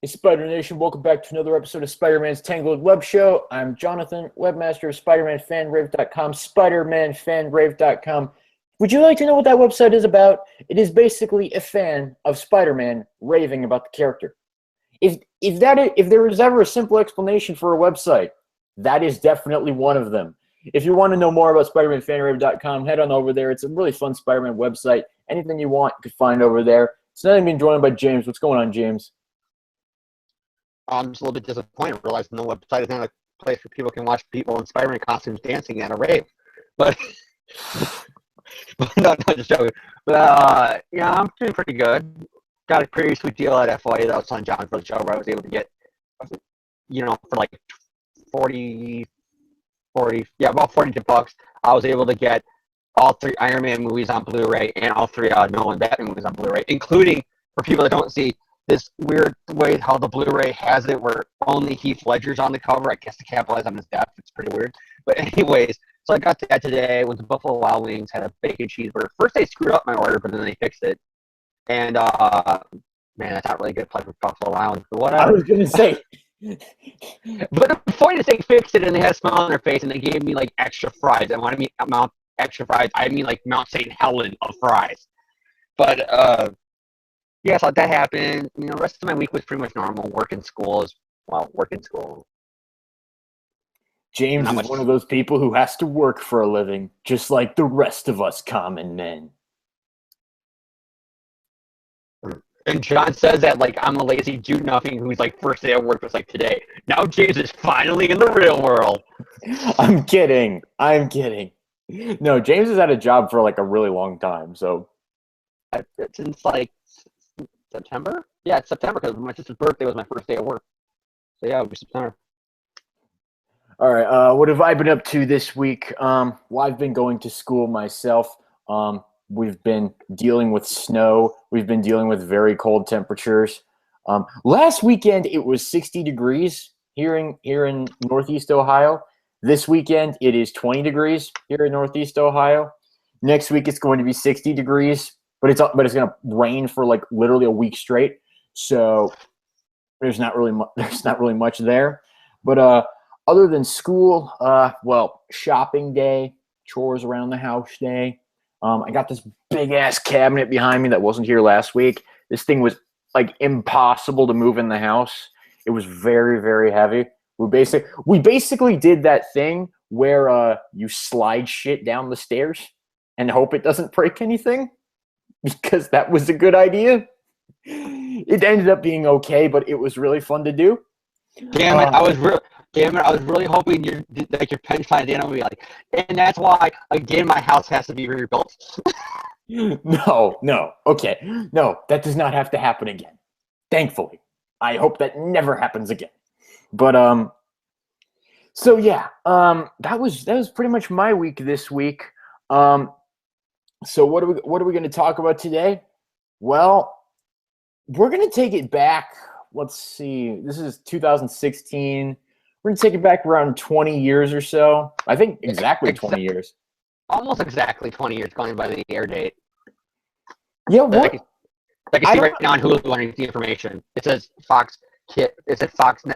Hey, Spider Nation, welcome back to another episode of Spider-Man's Tangled WebShow. I'm Jonathan, webmaster of SpiderManFanRave.com, SpiderManFanRave.com. Would you like to know what that website is about? It is basically a fan of Spider-Man raving about the character. If there is ever a simple explanation for a website, that is definitely one of them. If you want to know more about SpiderManFanRave.com, head on over there. It's a really fun Spider-Man website. Anything you want, you can find over there. Tonight I'm being joined by James. What's going on, James? I'm just a little bit disappointed realizing the website is not a place where people can watch people in Spider-Man costumes dancing at a rave. But, no, just joking. But, yeah, I'm doing pretty good. Got a pretty sweet deal at FOA that I was telling John for the show where I was able to get, for like 40, about $42. I was able to get all 3 Iron Man movies on Blu-ray and all 3 Nolan Batman movies on Blu-ray, including, for people that don't see, this weird way how the Blu-ray has it where only Heath Ledger's on the cover. I guess to capitalize on his death. It's pretty weird. But anyways, so I got that today. Went to Buffalo Wild Wings, had a bacon cheeseburger. First they screwed up my order, but then they fixed it. And, man, that's not really good play for Buffalo Wild Wings, but whatever. I was going to say. But the point is they fixed it and they had a smile on their face and they gave me, like, extra fries. And when I mean Mount extra fries, I mean, like, Mount St. Helen of fries. But, yeah, so that happened. The rest of my week was pretty much normal. Work in school. James is one of those people who has to work for a living, just like the rest of us common men. And John says that, like, I'm a lazy do-nothing who's, like, first day at work was, like, today. Now James is finally in the real world. I'm kidding. No, James has had a job for, like, a really long time, so. Since, like, September? Yeah, it's September because my sister's birthday was my first day at work. So yeah, it was September. All right. What have I been up to this week? Well, I've been going to school myself. We've been dealing with snow. We've been dealing with very cold temperatures. Last weekend it was 60 degrees here in Northeast Ohio. This weekend it is 20 degrees here in Northeast Ohio. Next week it's going to be 60 degrees. But it's going to rain for like literally a week straight, so there's not really much there. But other than school, shopping day, chores around the house day. I got this big ass cabinet behind me that wasn't here last week. This thing was like impossible to move in the house. It was very, very heavy. We basically did that thing where you slide shit down the stairs and hope it doesn't break anything. Because that was a good idea. It ended up being okay, but it was really fun to do. Damn it! I was really hoping your punchline at the end would be like, and that's why again my house has to be rebuilt. No, okay, no, that does not have to happen again. Thankfully, I hope that never happens again. But so yeah, that was pretty much my week this week. So what are we going to talk about today? Well, we're going to take it back. Let's see. This is 2016. We're going to take it back around 20 years or so. I think exactly 20 years. Almost exactly 20 years going by the air date. Yeah, what? I can see right now on Hulu underneath the information. It says Fox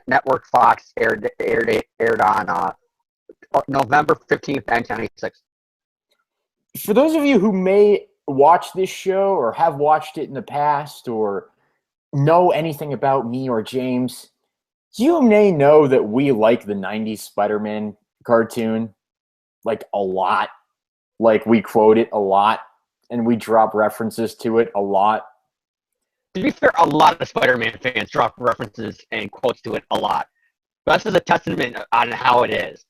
Network Fox aired on November 15th, 1996. For those of you who may watch this show or have watched it in the past or know anything about me or James, you may know that we like the 90s Spider-Man cartoon like a lot. Like we quote it a lot and we drop references to it a lot. To be fair, a lot of Spider-Man fans drop references and quotes to it a lot. But this is a testament on how it is.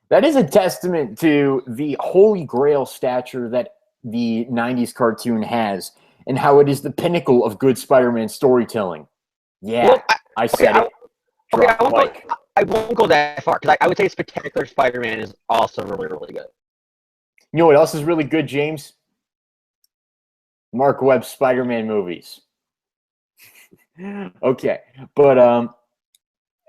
That is a testament to the holy grail stature that the 90s cartoon has and how it is the pinnacle of good Spider-Man storytelling. Yeah, well, I said it. I won't go that far because I would say Spectacular Spider-Man is also really, really good. You know what else is really good, James? Mark Webb's Spider-Man movies. Okay, but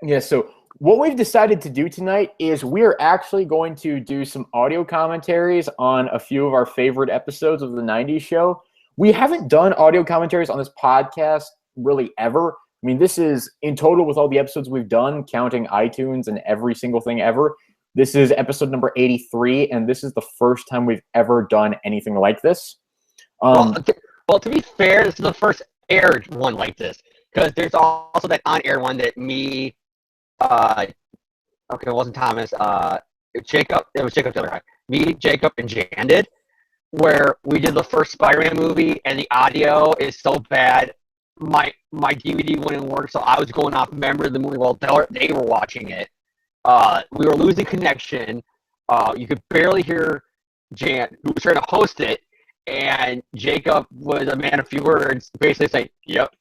yeah, so what we've decided to do tonight is we're actually going to do some audio commentaries on a few of our favorite episodes of the 90s show. We haven't done audio commentaries on this podcast really ever, I mean, this is in total with all the episodes we've done, counting iTunes and every single thing ever. This is episode number 83, and this is the first time we've ever done anything like this. Well, to be fair, this is the first aired one like this, because there's also that on-air one that me, okay, it wasn't Thomas, Jacob, it was Jacob the other guy. Me, Jacob, and Jan did, where we did the first Spider-Man movie, and the audio is so bad, my DVD wouldn't work, so I was going off memory of the movie while they were watching it. We were losing connection. You could barely hear Jan, who was trying to host it, and Jacob was a man of few words, basically saying, yep,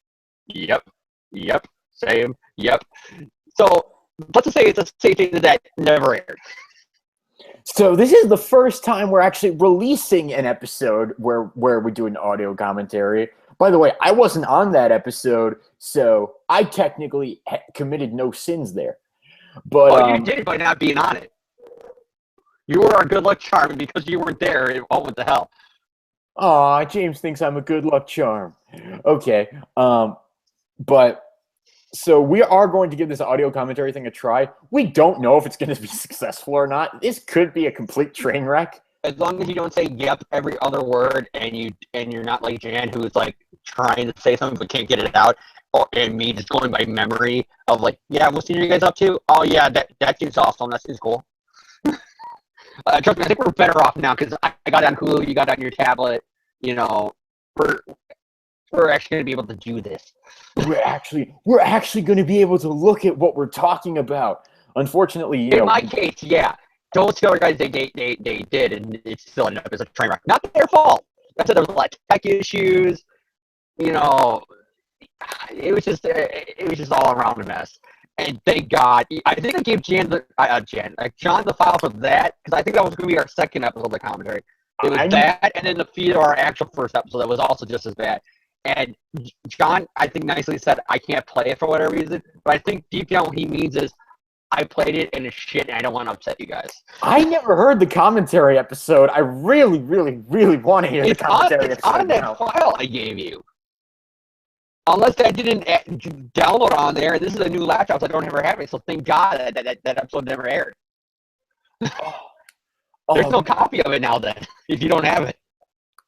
same, yep. So let's just say it's a safe thing that never aired. So this is the first time we're actually releasing an episode where we do an audio commentary. By the way, I wasn't on that episode, so I technically committed no sins there. But you did by not being on it. You were our good luck charm, and because you weren't there, it all went to hell. Aw, James thinks I'm a good luck charm. Okay, but so we are going to give this audio commentary thing a try. We don't know if it's going to be successful or not. This could be a complete train wreck. As long as you don't say yep every other word, and you're not like Jan, who's like trying to say something but can't get it out, and me just going by memory of like, yeah, what's you guys up to? Oh yeah, that seems awesome. That seems cool. Trust me, I think we're better off now because I got on Hulu, you got on your tablet. You know, we're actually going to be able to do this. We're actually going to be able to look at what we're talking about. Unfortunately, in my case, yeah. Those other guys, they did, and it's still ended up as a train wreck. Not their fault. I said there was a lot of tech issues. You know, it was just all around a mess. And thank God, I think I gave John the file for that, because I think that was going to be our second episode of the commentary. It was that, and then the feed of our actual first episode that was also just as bad. And John, I think, nicely said, I can't play it for whatever reason, but I think deep down what he means is, I played it and it's shit, and I don't want to upset you guys. I never heard the commentary episode. I really, really, really want to hear the commentary episode. It's on that file I gave you. Unless I didn't download on there, and this is a new laptop, so I don't ever have it, so thank God that episode never aired. There's no copy of it now then, if you don't have it.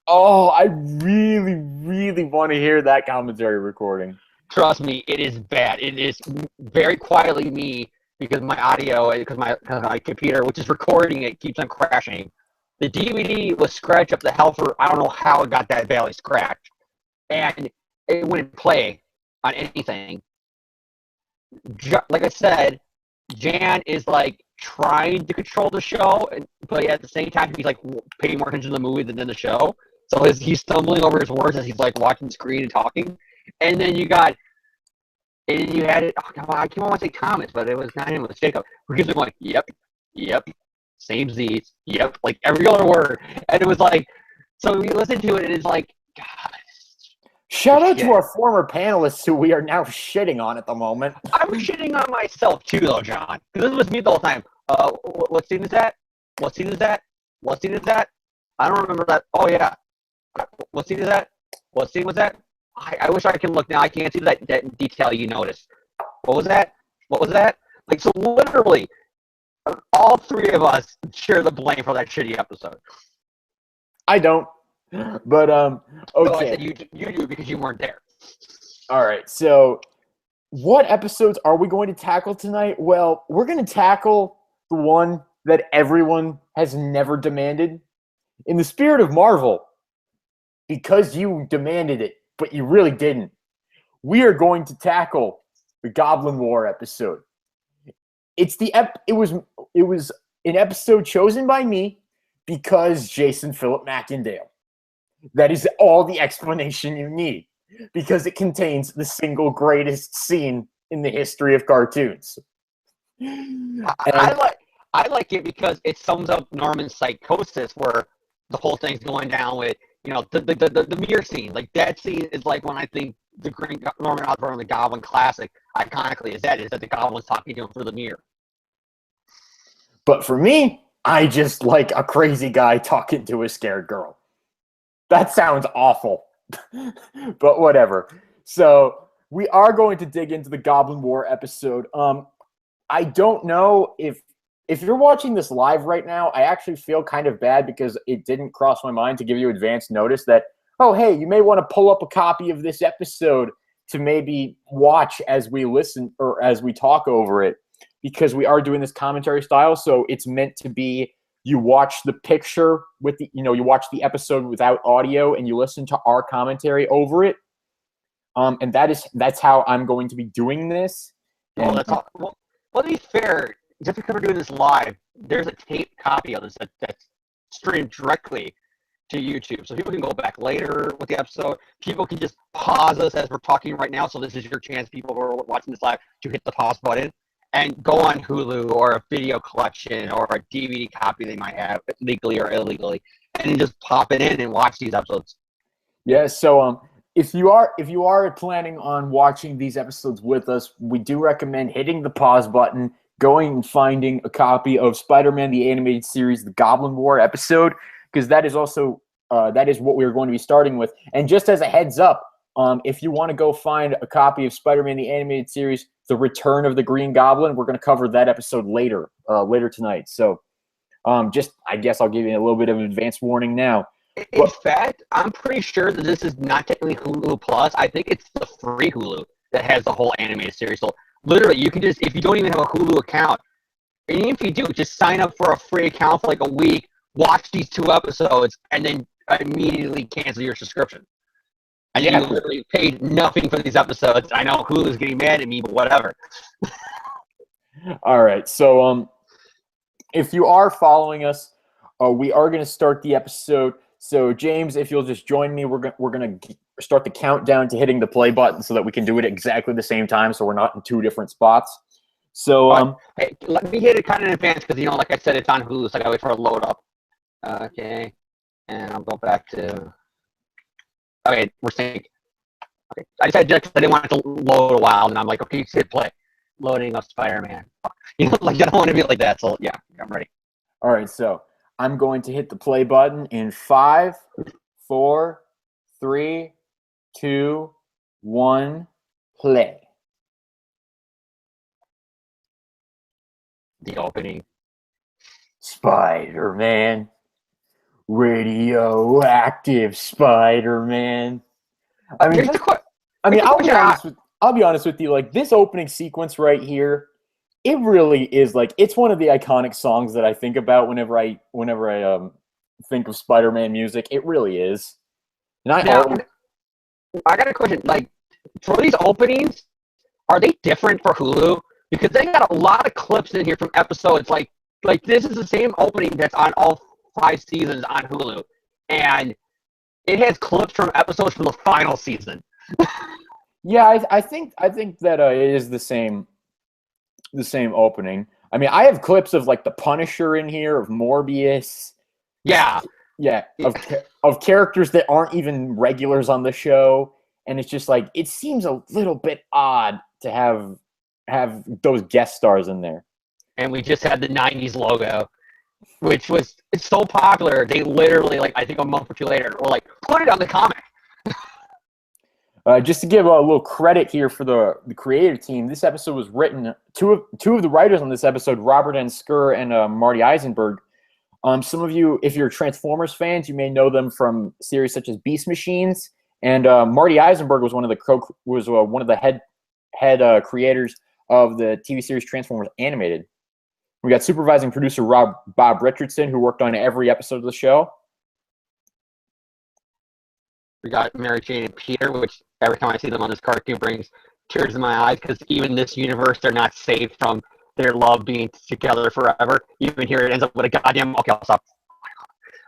Oh, I really, really want to hear that commentary recording. Trust me, it is bad. It is very quietly me, because my audio, because my computer, which is recording it, keeps on crashing. The DVD was scratched up the hell for, I don't know how it got that badly scratched. And it wouldn't play on anything. Like I said, Jan is like trying to control the show, but at the same time, he's like paying more attention to the movie than the show. So he's stumbling over his words as he's like watching the screen and talking. And then you had it. Oh, I can't want to say Thomas, but it was not him. It was Jacob. Who keeps going, yep, same Z's, yep, like every other word. And it was like, so we listened to it, and it's like, God. Shout out to our former panelists who we are now shitting on at the moment. I'm shitting on myself too, though, John. Because this was me the whole time. What scene is that? What scene is that? What scene is that? I don't remember that. Oh, yeah. What scene is that? What scene was that? I wish I could look now. I can't see that detail you noticed. What was that? What was that? Like, so literally, all three of us share the blame for that shitty episode. I don't. But, okay. So I said you do because you weren't there. All right, so what episodes are we going to tackle tonight? Well, we're going to tackle the one that everyone has never demanded. In the spirit of Marvel, because you demanded it, but you really didn't, we are going to tackle the Goblin War episode. It was an episode chosen by me because Jason Philip Mackendale. That is all the explanation you need, because it contains the single greatest scene in the history of cartoons. I like it because it sums up Norman's psychosis, where the whole thing's going down with, you know, the mirror scene. Like, that scene is like when I think the great Norman Osborn the Goblin classic, iconically, is that the Goblin's talking to him through the mirror. But for me, I just like a crazy guy talking to a scared girl. That sounds awful, but whatever. So we are going to dig into the Goblin War episode. I don't know if you're watching this live right now, I actually feel kind of bad because it didn't cross my mind to give you advance notice that, oh, hey, you may want to pull up a copy of this episode to maybe watch as we listen or as we talk over it, because we are doing this commentary style. So it's meant to be you watch the picture with the, you watch the episode without audio and you listen to our commentary over it. And that's how I'm going to be doing this. Well, that's all. Well, to be fair, just because we're doing this live, there's a taped copy of this that's streamed directly to YouTube. So people can go back later with the episode. People can just pause us as we're talking right now. So this is your chance, people who are watching this live, to hit the pause button and go on Hulu or a video collection or a DVD copy they might have, legally or illegally, and just pop it in and watch these episodes. Yeah, so if you are planning on watching these episodes with us, we do recommend hitting the pause button, going and finding a copy of Spider-Man the Animated Series, the Goblin War episode, because that is also that is what we're going to be starting with. And just as a heads up, if you want to go find a copy of Spider-Man the Animated Series, The Return of the Green Goblin, we're going to cover that episode later tonight. So just, I guess I'll give you a little bit of advance warning now. In fact, I'm pretty sure that this is not technically Hulu Plus. I think it's the free Hulu that has the whole animated series. So literally, you can just, if you don't even have a Hulu account, and even if you do, just sign up for a free account for like a week, watch these 2 episodes, and then immediately cancel your subscription. And you literally paid nothing for these episodes. I know Hulu's getting mad at me, but whatever. All right. So if you are following us, we are going to start the episode. So James, if you'll just join me, we're going to start the countdown to hitting the play button so that we can do it at exactly the same time, so we're not in 2 different spots. So hey, let me hit it kind of in advance because, like I said, it's on Hulu, so I got to wait for it to load up. Okay. And I'll go back to... Okay, we're synced. Okay. I just had because I didn't want it to load a while, and I'm like, okay, just hit play. Loading up Spider-Man. Like, I don't want to be like that, so yeah, I'm ready. All right, so I'm going to hit the play button in 5, 4, 3, 2, 1, play. The opening. Spider-Man. Radioactive Spider-Man. I'll be honest with you. Like, this opening sequence right here, it really is like, it's one of the iconic songs that I think about whenever I think of Spider-Man music. It really is. And I got a question. Like, for these openings, are they different for Hulu? Because they got a lot of clips in here from episodes. Like this is the same opening that's on all 5 seasons on Hulu, and it has clips from episodes from the final season. Yeah, I think that it is the same opening. I mean, I have clips of like the Punisher in here, of Morbius. Yeah, of characters that aren't even regulars on the show, and it's just like, it seems a little bit odd to have those guest stars in there. And we just had the 90s logo, which it's so popular. They literally, like, I think a month or 2 later, were like, put it on the comic. Just to give a little credit here for the creative team, this episode was written, two of the writers on this episode, Robert N. Skur and Marty Eisenberg. Some of you, if you're Transformers fans, you may know them from series such as Beast Machines. And Marty Eisenberg was one of the head creators of the TV series Transformers Animated. We got supervising producer Bob Richardson, who worked on every episode of the show. We got Mary Jane and Peter, which every time I see them on this cartoon brings tears in my eyes, because even this universe, they're not saved from their love being together forever. Even here, it ends up with a goddamn... Okay, I'll stop.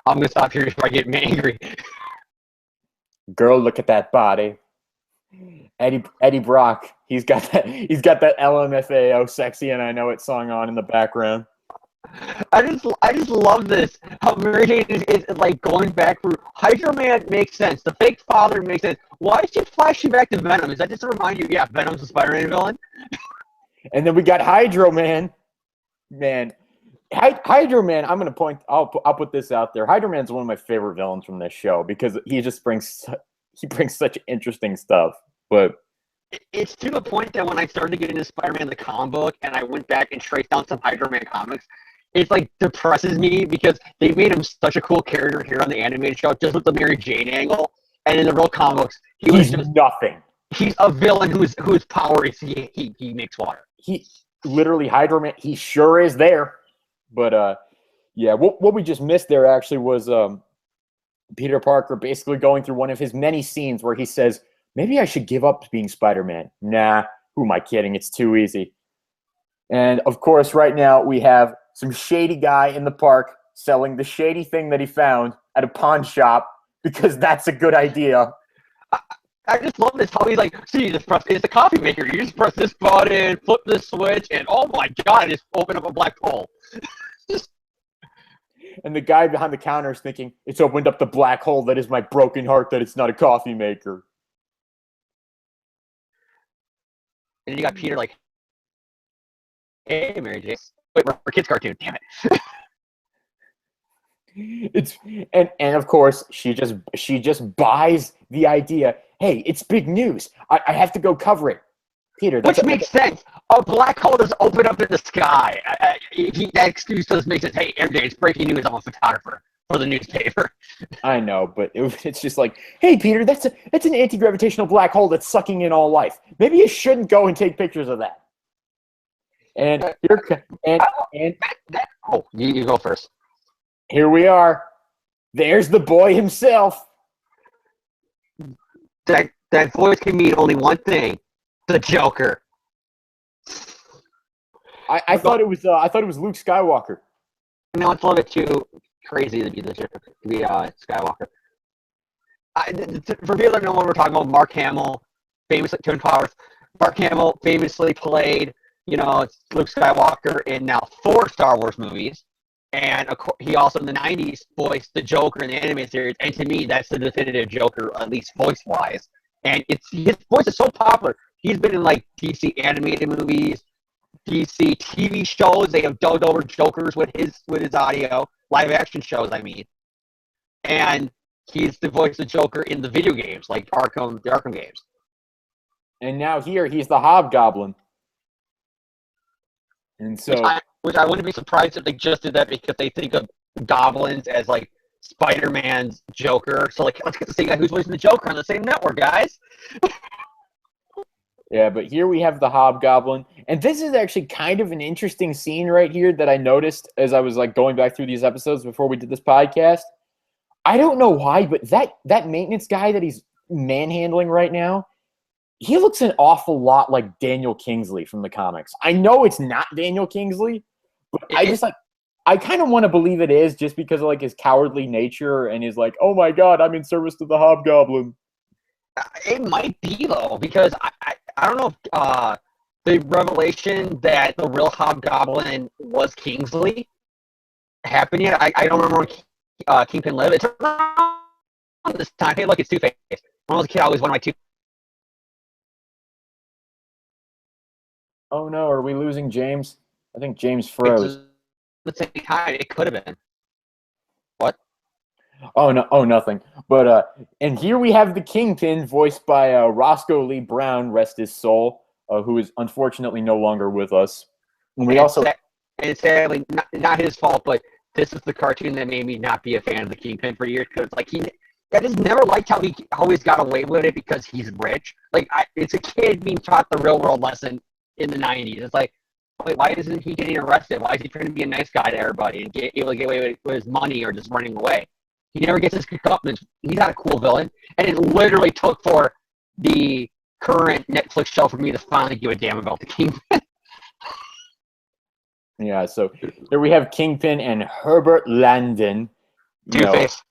I'm going to stop here before I get angry. Girl, look at that body. Eddie Brock, he's got that LMFAO "Sexy and I Know It" song on in the background. I just love this. How Mary Jane is like going back through. Hydro Man makes sense. The fake father makes sense. Why is she flashing back to Venom? Is that just to remind you? Yeah, Venom's a Spider-Man villain. And then we got Hydro Man. Hydro Man. I'll put this out there. Hydro Man's one of my favorite villains from this show because he brings such interesting stuff. But it's to the point that when I started to get into Spider-Man the comic book and I went back and traced down some Hydro-Man comics, it's like depresses me because they made him such a cool character here on the animated show just with the Mary Jane angle. And in the real comics, he's nothing. He's a villain whose power is he makes water. He literally Hydro-Man. He sure is there. But yeah, what we just missed there actually was Peter Parker basically going through one of his many scenes where he says, maybe I should give up being Spider-Man. Nah, who am I kidding? It's too easy. And of course, right now we have some shady guy in the park selling the shady thing that he found at a pawn shop because that's a good idea. I just love this, how he's like, see, this press is the coffee maker. You just press this button, flip this switch, and oh my god, just open up a black hole. And the guy behind the counter is thinking, it's opened up the black hole that is my broken heart that it's not a coffee maker. And you got Peter like, hey, Mary Jane. Wait, we're a kid's cartoon, damn it. It's and of course she just buys the idea. Hey, it's big news. I have to go cover it. Peter, which makes sense. A black hole does open up in the sky. That excuse does make sense. Hey, every day it's breaking news. I'm a photographer for the newspaper. I know, but it's just like, hey, Peter, that's an anti-gravitational black hole that's sucking in all life. Maybe you shouldn't go and take pictures of that. And you go first. Here we are. There's the boy himself. That voice can mean only one thing: the Joker. I thought it was Luke Skywalker. No, it's a little bit too crazy to be the Joker, to be Skywalker. For people that know what we're talking about, Mark Hamill, famous Twin Powers. Mark Hamill famously played, Luke Skywalker in now 4 Star Wars movies. And he also in the 90s voiced the Joker in the animated series. And to me, that's the definitive Joker, at least voice-wise. And his voice is so popular. He's been in like DC animated movies, DC TV shows. They have dubbed over Jokers with his audio, live action shows, I mean. And he's the voice of Joker in the video games, like the Arkham games. And now here, he's the Hobgoblin. And so... Which I wouldn't be surprised if they just did that because they think of goblins as like Spider-Man's Joker. So like, let's get the same guy who's voicing the Joker on the same network, guys. Yeah, but here we have the Hobgoblin. And this is actually kind of an interesting scene right here that I noticed as I was like going back through these episodes before we did this podcast. I don't know why, but that maintenance guy that he's manhandling right now, he looks an awful lot like Daniel Kingsley from the comics. I know it's not Daniel Kingsley, but I kind of want to believe it is just because of like his cowardly nature and his like, oh my god, I'm in service to the Hobgoblin. It might be though, because I don't know if the revelation that the real Hobgoblin was Kingsley happened yet. I don't remember when Kingpin lived. It's around this time. Hey, look, it's Two-Face. When I was a kid, I always wanted my Two. Oh no, are we losing James? I think James froze. At the same time, it could have been. What? Oh no! Oh, nothing. But and here we have the Kingpin, voiced by Roscoe Lee Brown, rest his soul, who is unfortunately no longer with us. And we also, and it's sadly not his fault, but this is the cartoon that made me not be a fan of the Kingpin for years because like I just never liked how he always got away with it because he's rich. Like it's a kid being taught the real world lesson in the 90s. It's like, wait, why isn't he getting arrested? Why is he trying to be a nice guy to everybody and able to get away with his money or just running away? He never gets his comeuppance. He's not a cool villain. And it literally took for the current Netflix show for me to finally give a damn about the Kingpin. Yeah, so here we have Kingpin and Herbert Landon. Two-Face.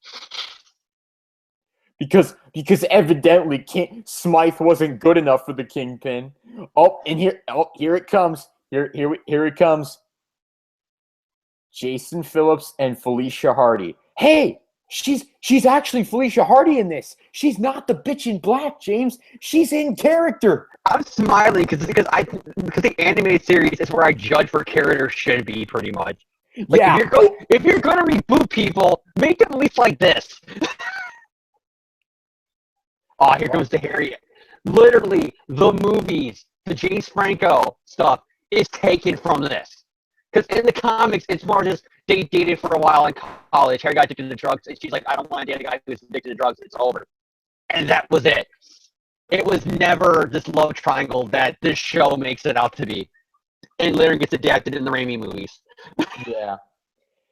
Because evidently Smythe wasn't good enough for the Kingpin. Here it comes. Here it comes. Jason Phillips and Felicia Hardy. Hey, she's actually Felicia Hardy in this. She's not the bitch in black, James. She's in character. I'm smiling because the animated series is where I judge where characters should be pretty much. Like, yeah. If you're gonna reboot people, make them at least like this. Oh, here comes the Harriet. literally the movies, the James Franco stuff is taken from this. Because in the comics, it's more just they dated for a while in college. Harry got addicted to drugs, and she's like, I don't want to date a guy who's addicted to drugs. It's over. And that was it. It was never this love triangle that this show makes it out to be. And later gets adapted in the Raimi movies. Yeah.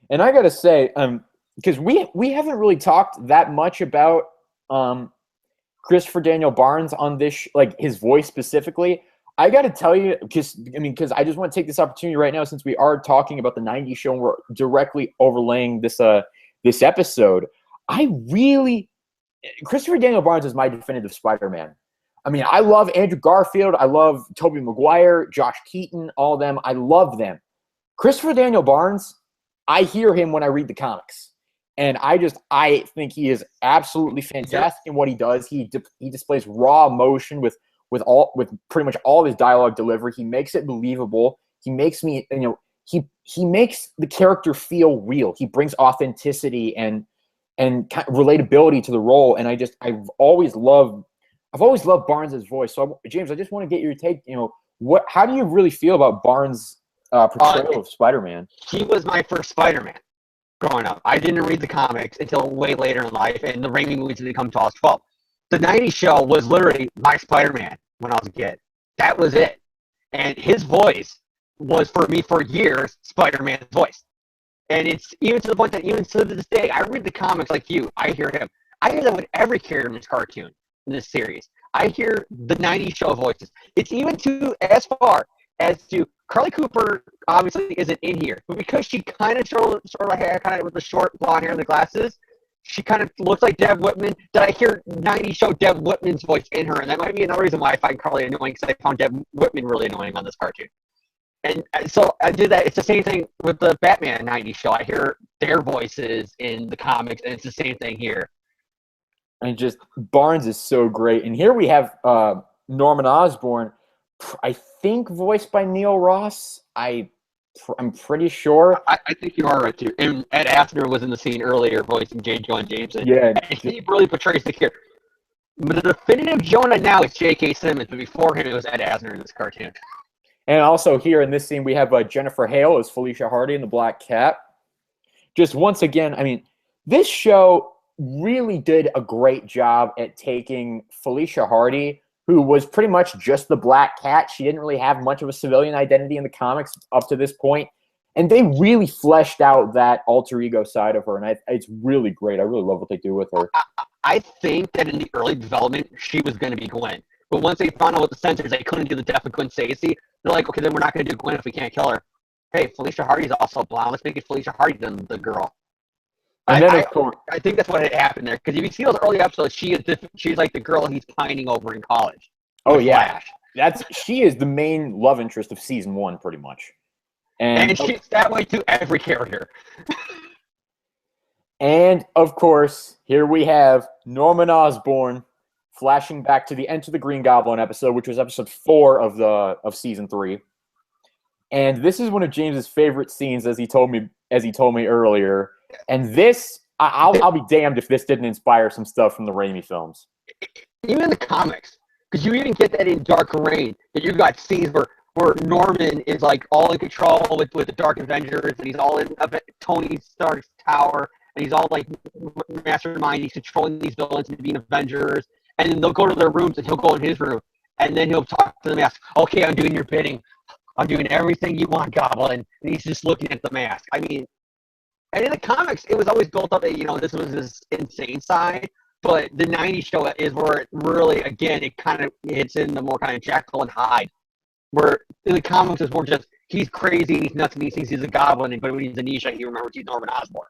And I got to say, because we haven't really talked that much about Christopher Daniel Barnes on this, like his voice specifically. I got to tell you, because I just want to take this opportunity right now, since we are talking about the '90s show and we're directly overlaying this this episode. Christopher Daniel Barnes is my definitive Spider-Man. I mean, I love Andrew Garfield, I love Tobey Maguire, Josh Keaton, all of them. I love them. Christopher Daniel Barnes, I hear him when I read the comics, and I think he is absolutely fantastic in what he does. He displays raw emotion with pretty much all of his dialogue delivery. He makes it believable. He makes me, he makes the character feel real. He brings authenticity and kind of relatability to the role. And I've always loved Barnes' voice. So James, I just want to get your take. How do you really feel about Barnes' portrayal of Spider-Man? He was my first Spider-Man growing up. I didn't read the comics until way later in life, and the Raimi movies didn't come until I was 12. The '90s show was literally my Spider-Man when I was a kid. That was it. And his voice was, for me, for years, Spider-Man's voice. And it's even to the point that even to this day, I read the comics like you. I hear him. I hear that with every character in this cartoon, in this series. I hear the '90s show voices. It's even as far as to Carly Cooper obviously isn't in here, but because she kind of sort of hair, kind of with the short blonde hair and the glasses, she kind of looks like Deb Whitman. That I hear '90s show Deb Whitman's voice in her, and that might be another reason why I find Carly annoying, because I found Deb Whitman really annoying on this cartoon. And so I did that. It's the same thing with the Batman '90s show. I hear their voices in the comics, and it's the same thing here. And just Barnes is so great. And here we have Norman Osborn, I think voiced by Neil Ross. I'm pretty sure. I think you are right too. And Ed Asner was in the scene earlier voicing J. Jonah Jameson. Yeah, and he really portrays the character. But the definitive Jonah now is J.K. Simmons, but before him it was Ed Asner in this cartoon. And also here in this scene we have Jennifer Hale as Felicia Hardy in the Black Cat. Just once again, I mean, this show really did a great job at taking Felicia Hardy, who was pretty much just the Black Cat. She didn't really have much of a civilian identity in the comics up to this point. And they really fleshed out that alter ego side of her. And it's really great. I really love what they do with her. I think that in the early development, she was going to be Gwen. But once they found out with the censors, they couldn't do the death of Gwen Stacy. They're like, okay, then we're not going to do Gwen if we can't kill her. Hey, Felicia Hardy's also blonde. Let's make it Felicia Hardy the girl. And then, of course, I think that's what had happened there. Because if you see those early episodes, she's like the girl he's pining over in college. Oh, yeah. She is the main love interest of season 1, pretty much. And she's that way to every character. And, of course, here we have Norman Osborn flashing back to the Enter the Green Goblin episode, which was episode 4 of season 3. And this is one of James's favorite scenes, as he told me earlier. And this, I'll be damned if this didn't inspire some stuff from the Raimi films. Even in the comics, because you even get that in Dark Reign, that you've got scenes where Norman is like all in control with the Dark Avengers, and he's all in Tony Stark's tower, and he's all like mastermind. He's controlling these villains into being Avengers, and then they'll go to their rooms, and he'll go in his room, and then he'll talk to the mask. Okay, I'm doing your bidding. I'm doing everything you want, Goblin. And he's just looking at the mask. I mean, and in the comics, it was always built up that, this was his insane side. But the '90s show is where it really, again, it kind of hits in the more kind of Jekyll and Hyde. Where in the comics, it's more just, he's crazy and he's nuts and he thinks he's a goblin. But when he's Anisha, he remembers he's Norman Osborn.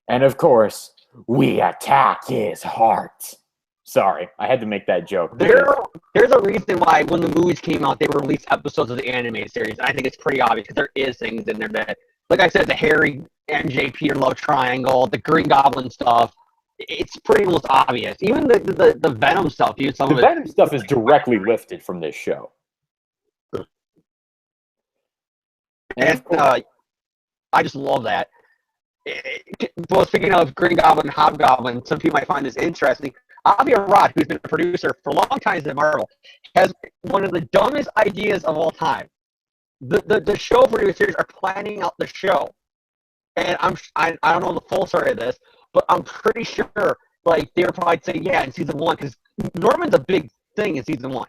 And of course, we attack his heart. Sorry, I had to make that joke. There's a reason why when the movies came out, they released episodes of the animated series. And I think it's pretty obvious because there is things in there that, like I said, the Harry, MJ, Peter love triangle, the Green Goblin stuff, it's pretty most obvious. Even the Venom stuff. Venom stuff is directly lifted from this show. And I just love that. Well, speaking of Green Goblin and Hobgoblin, some people might find this interesting. Avi Arad, who's been a producer for long times at Marvel, has one of the dumbest ideas of all time. The show producers are planning out the show, and I don't know the full story of this, but I'm pretty sure like they were probably saying in season 1 because Norman's a big thing in season 1.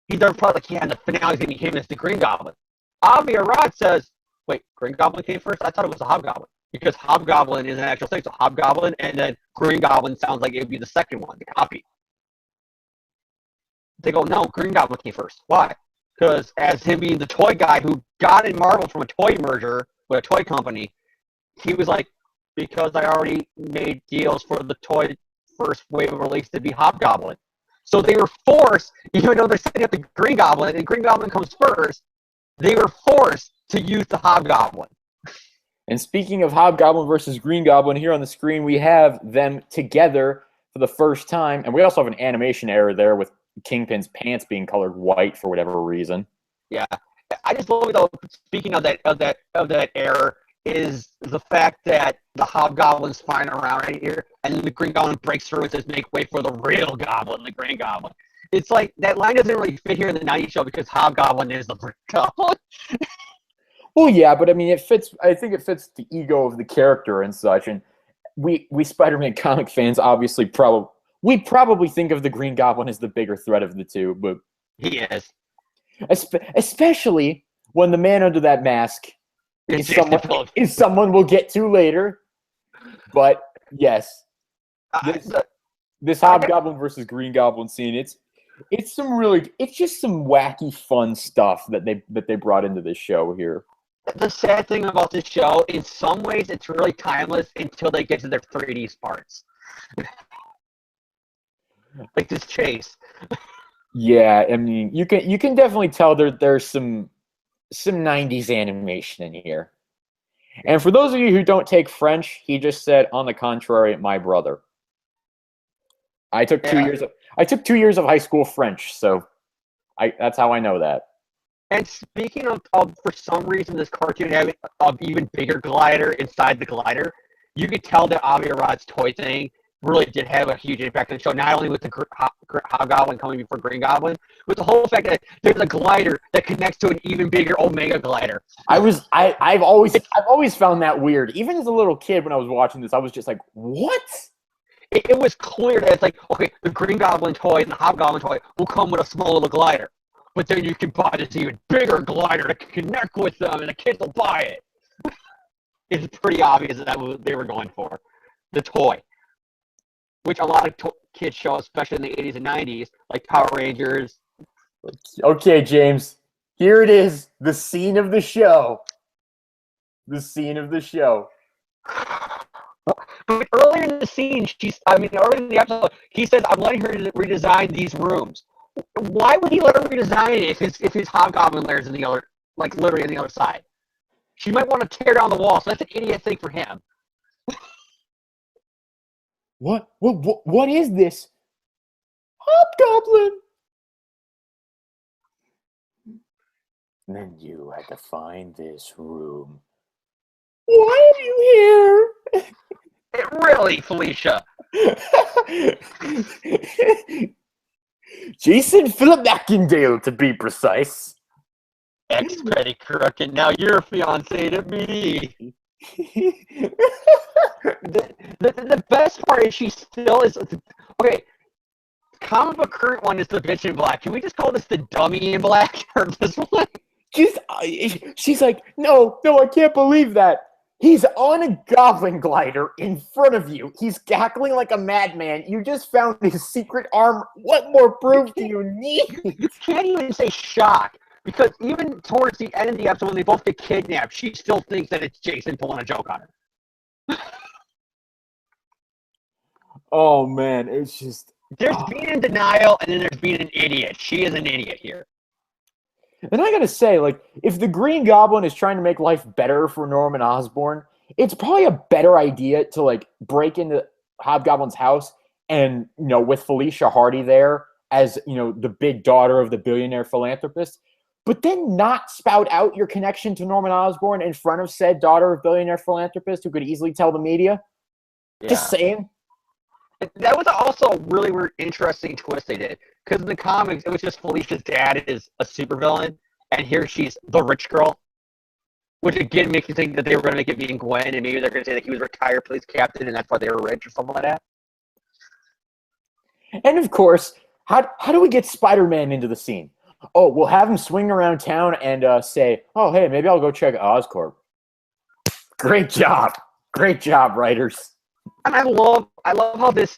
They're probably like in the finale is gonna be him as the Green Goblin. Avi Arad says, "Wait, Green Goblin came first? I thought it was the Hobgoblin because Hobgoblin is an actual thing. So Hobgoblin and then Green Goblin sounds like it would be the second one, the copy." They go, "No, Green Goblin came first. Why? Because as him being the toy guy who got in Marvel from a toy merger with a toy company, he was like, because I already made deals for the toy first wave of release to be Hobgoblin. So they were forced, even though they're setting up the Green Goblin, and Green Goblin comes first, they were forced to use the Hobgoblin." And speaking of Hobgoblin versus Green Goblin, here on the screen we have them together for the first time. And we also have an animation error there with Kingpin's pants being colored white for whatever reason. Yeah. I just love it though, speaking of that error, is the fact that the Hobgoblin's flying around right here, and then the Green Goblin breaks through and says, "Make way for the real Goblin, the Green Goblin." It's like, that line doesn't really fit here in the 90s show because Hobgoblin is the Green Goblin. Well, yeah, but I mean, it fits. I think it fits the ego of the character and such. And we Spider-Man comic fans obviously probably think of the Green Goblin as the bigger threat of the two, but He is. Especially when the man under that mask is someone we'll get to later. But yes, this Hobgoblin versus Green Goblin scene, it's just some wacky fun stuff that they brought into this show here. The sad thing about this show, in some ways, it's really timeless until they get to their 3D parts. Like this chase. Yeah, I mean, you can definitely tell there's some 90s animation in here. And for those of you who don't take French, he just said, "On the contrary, my brother." I took 2 years. I took 2 years of high school French, so that's how I know that. And speaking of for some reason, this cartoon having an even bigger glider inside the glider, you could tell that Avi Arad's toy thing really did have a huge impact on the show, not only with the Hobgoblin coming before Green Goblin, with the whole fact that there's a glider that connects to an even bigger Omega glider. I've always found that weird. Even as a little kid when I was watching this, I was just like, what? It was clear that it's like, okay, the Green Goblin toy and the Hobgoblin toy will come with a small little glider. But then you can buy this even bigger glider to connect with them, and the kids will buy it. It's pretty obvious that what they were going for. The toy. Which a lot of kids show, especially in the 80s and 90s, like Power Rangers. Okay, James. Here it is. The scene of the show. The scene of the show. But earlier in the scene, earlier in the episode, he says, "I'm letting her redesign these rooms." Why would he let her redesign it if his Hobgoblin lair's in the other, like literally on the other side? She might want to tear down the wall, so that's an idiot thing for him. What is this? Hobgoblin! And then you had to find this room. Why are you here? Really, Felicia? Jason Philip Mackindale, to be precise. Ex-Betty Crook, and now you're fiancé to me. The best part is she still is. Okay, comic book current one is the bitch in black. Can we just call this the dummy in black or this one? She's like, no, I can't believe that. He's on a goblin glider in front of you. He's cackling like a madman. You just found his secret armor. What more proof do you need? You can't even say shock. Because even towards the end of the episode, when they both get kidnapped, she still thinks that it's Jason pulling a joke on her. Oh, man. It's just... There's being in denial, and then there's being an idiot. She is an idiot here. And I gotta say, like, if the Green Goblin is trying to make life better for Norman Osborn, it's probably a better idea to, like, break into Hobgoblin's house and, with Felicia Hardy there as, the big daughter of the billionaire philanthropist, but then not spout out your connection to Norman Osborn in front of said daughter of billionaire philanthropist who could easily tell the media. Yeah. Just saying. That was also a really weird, interesting twist they did. Because in the comics, it was just Felicia's dad is a supervillain, and here she's the rich girl. Which again makes you think that they were going to make it being Gwen, and maybe they're going to say that he was a retired police captain, and that's why they were rich or something like that. And of course, how do we get Spider-Man into the scene? Oh, we'll have him swing around town and say, "Oh, hey, maybe I'll go check Oscorp." Great job, writers. And I love how this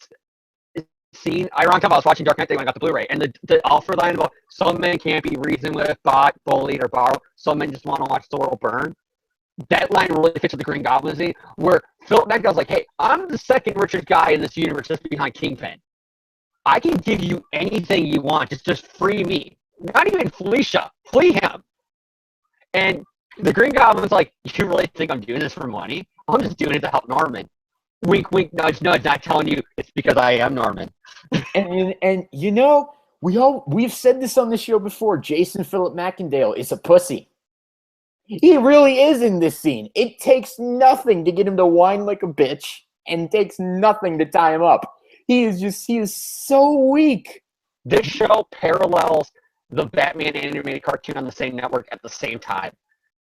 scene. Ironically, I was watching Dark Knight when I got the Blu-ray, and the Alfred line about some men can't be reasoned with, bought, bullied, or borrowed. Some men just want to watch the world burn. That line really fits with the Green Goblin scene, where Philip Magdal's like, "Hey, I'm the second richest guy in this universe, just behind Kingpin. I can give you anything you want. Just free me. Not even Felicia. Flee him." And the Green Goblin's like, "You really think I'm doing this for money? I'm just doing it to help Norman." Wink, wink, nudge, nudge. Not telling you it's because I am Norman. And you know, we've said this on the show before. Jason Philip McIndale is a pussy. He really is in this scene. It takes nothing to get him to whine like a bitch, and it takes nothing to tie him up. He is so weak. This show parallels the Batman animated cartoon on the same network at the same time.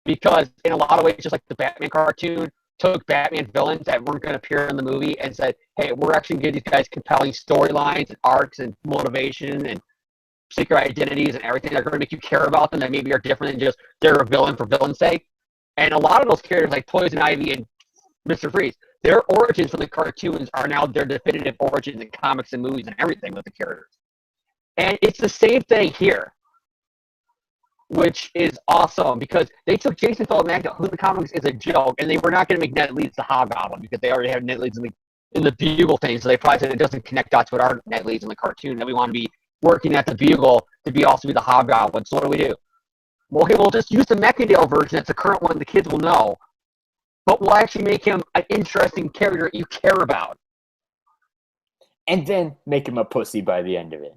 Because in a lot of ways, just like the Batman cartoon took Batman villains that weren't going to appear in the movie and said, "Hey, we're actually going to give these guys compelling storylines and arcs and motivation and secret identities and everything that are going to make you care about them that maybe are different than just they're a villain for villain's sake." And a lot of those characters like Poison Ivy and Mr. Freeze, their origins from the cartoons are now their definitive origins in comics and movies and everything with the characters. And it's the same thing here, which is awesome because they took Jason Philip Magdal, who in the comics is a joke, and they were not going to make Ned Leeds the Hobgoblin because they already have Ned Leeds in the Bugle thing, so they probably said it doesn't connect dots with our Ned Leeds in the cartoon, that we want to be working at the Bugle to be also be the Hobgoblin. So what do? Well, okay, we'll just use the Mechindale version. That's the current one the kids will know. But we'll actually make him an interesting character you care about. And then make him a pussy by the end of it.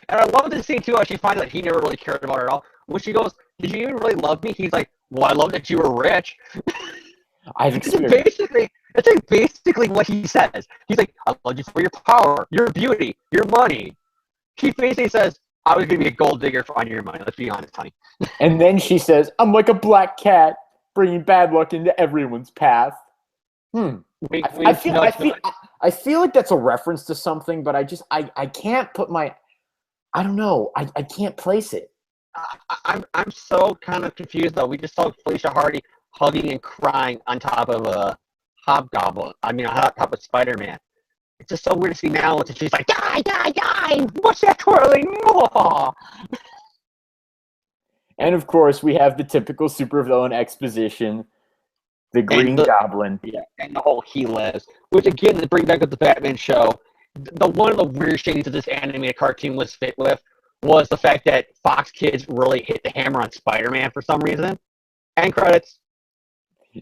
And I love this scene, too, how she finds that he never really cared about her at all. When she goes, "Did you even really love me?" He's like, "Well, I love that you were rich." I've experienced. That's basically what he says. He's like, "I love you for your power, your beauty, your money." She basically says, "I was going to be a gold digger for your money. Let's be honest, honey." And then she says, "I'm like a black cat, bringing bad luck into everyone's path." I feel like that's a reference to something, but I can't put my, I don't know, I can't place it. I'm so kind of confused though. We just saw Felicia Hardy hugging and crying on top of a Hobgoblin. I mean, on top of Spider-Man. It's just so weird to see now that she's like, "Die, die, die! What's that twirling?" And of course, we have the typical supervillain exposition, the Green Goblin. Yeah, and the whole "he lives," which again, to bring back up the Batman show, one of the weird shades of this animated cartoon was fit with was the fact that Fox Kids really hit the hammer on Spider-Man for some reason. End credits.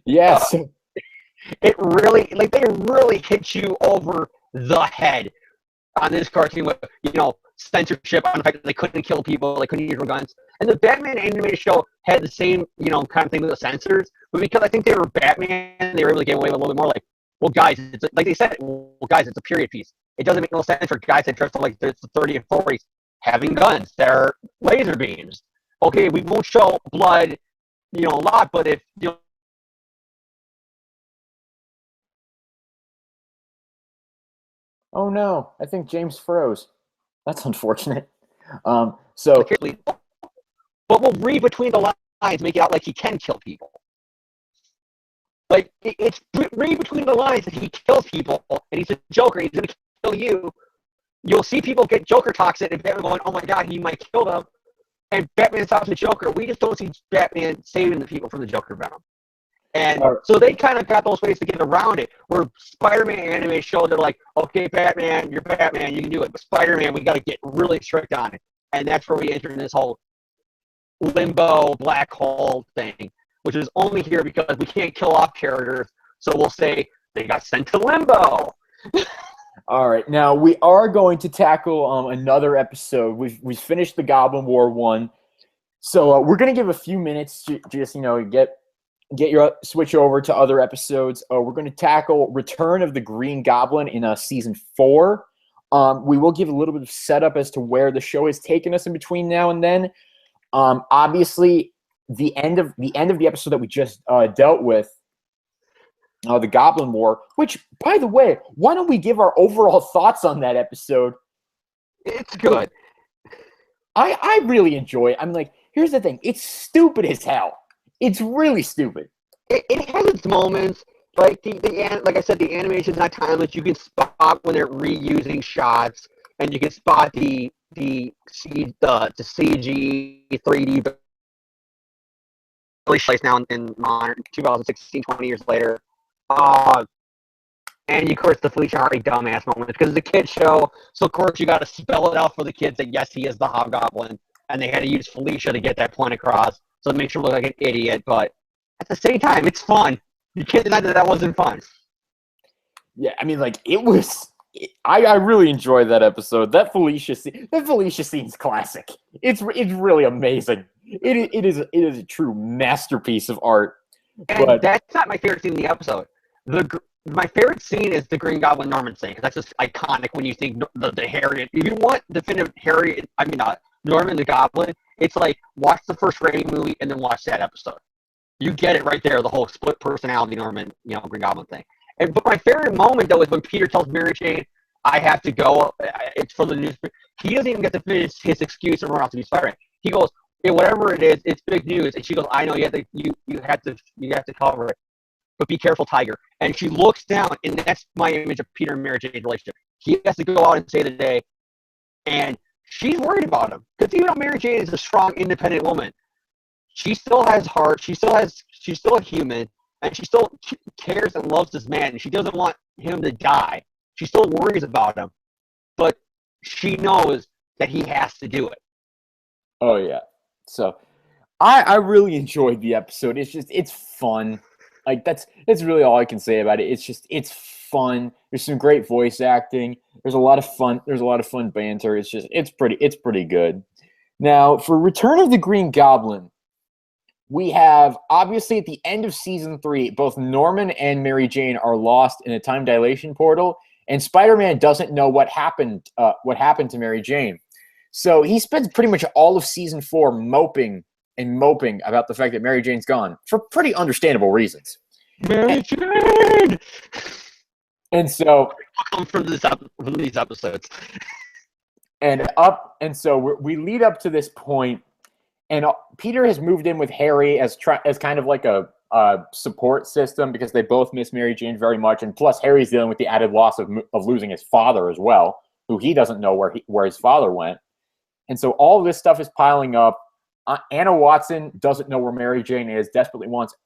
Yes. It really, like, they really hit you over the head on this cartoon with, censorship on the fact that they couldn't kill people, they couldn't use real guns. And the Batman animated show had the same, kind of thing with the censors, but because I think they were Batman, they were able to get away with a little bit more like, well, guys, it's like they said, it's a period piece. It doesn't make no sense for guys that dress up like the 30s and 40s having guns. They're laser beams. Okay, we won't show blood, a lot, but if, Oh no, I think James froze. That's unfortunate. but we'll read between the lines, make it out like he can kill people. Like, it's read between the lines that he kills people, and he's a Joker, he's going to kill you. You'll see people get Joker toxic, and Batman going, "Oh my god, he might kill them." And Batman stops the Joker. We just don't see Batman saving the people from the Joker venom. And so they kind of got those ways to get around it, where Spider-Man anime showed they're like, "Okay, Batman, you're Batman, you can do it. But Spider-Man, we got to get really strict on it." And that's where we enter in this whole limbo, black hole thing, which is only here because we can't kill off characters. So we'll say they got sent to limbo. All right, now we are going to tackle another episode. We've finished the Goblin War 1, so we're going to give a few minutes to just get your switch over to other episodes. We're going to tackle Return of the Green Goblin in season 4. We will give a little bit of setup as to where the show has taken us in between now and then. Obviously, the end of the episode that we just dealt with, the Goblin War, which, by the way, why don't we give our overall thoughts on that episode? It's good. I really enjoy it. I'm like, here's the thing. It's stupid as hell. It's really stupid. It has its moments. Like like I said, the animation's not timeless. You can spot when they're reusing shots, and you can spot the CG 3D really place now in modern 2016, 20 years later. And of course the Felicia Hardy dumbass moment because it's a kid's show, so of course you got to spell it out for the kids that yes, he is the Hobgoblin, and they had to use Felicia to get that point across, so it makes her look like an idiot. But at the same time, it's fun. You can't deny that wasn't fun. Yeah, I mean, like, it was. I really enjoyed that episode. That Felicia scene's classic. It's really amazing. It is a true masterpiece of art. And but that's not my favorite scene in the episode. My favorite scene is the Green Goblin Norman scene. That's just iconic when you think the Harry. If you want definitive Norman the Goblin, it's like watch the first Raimi movie and then watch that episode. You get it right there, the whole split personality Norman, Green Goblin thing. But my favorite moment, though, is when Peter tells Mary Jane, I have to go. It's for the newspaper. He doesn't even get to finish his excuse and run off to be Spider-Man. He goes, hey, whatever it is, it's big news. And she goes, I know you have to cover it. But be careful, Tiger. And she looks down, and that's my image of Peter and Mary Jane's relationship. He has to go out and save the day. And she's worried about him. Because even though Mary Jane is a strong, independent woman, she still has heart. She's still a human, and she still cares and loves this man. And she doesn't want him to die. She still worries about him, but she knows that he has to do it. Oh yeah. So, I really enjoyed the episode. It's fun. Like that's really all I can say about it. It's fun. There's some great voice acting. There's a lot of fun. There's a lot of fun banter. It's pretty good. Now for Return of the Green Goblin. We have, obviously, at the end of Season 3, both Norman and Mary Jane are lost in a time dilation portal, and Spider-Man doesn't know what happened to Mary Jane. So he spends pretty much all of Season 4 moping about the fact that Mary Jane's gone, for pretty understandable reasons. Mary Jane! And so... from these episodes. And so we lead up to this point. And Peter has moved in with Harry as kind of like a support system because they both miss Mary Jane very much. And plus, Harry's dealing with the added loss of losing his father as well, who he doesn't know where his father went. And so all of this stuff is piling up. Anna Watson doesn't know where Mary Jane is, desperately wants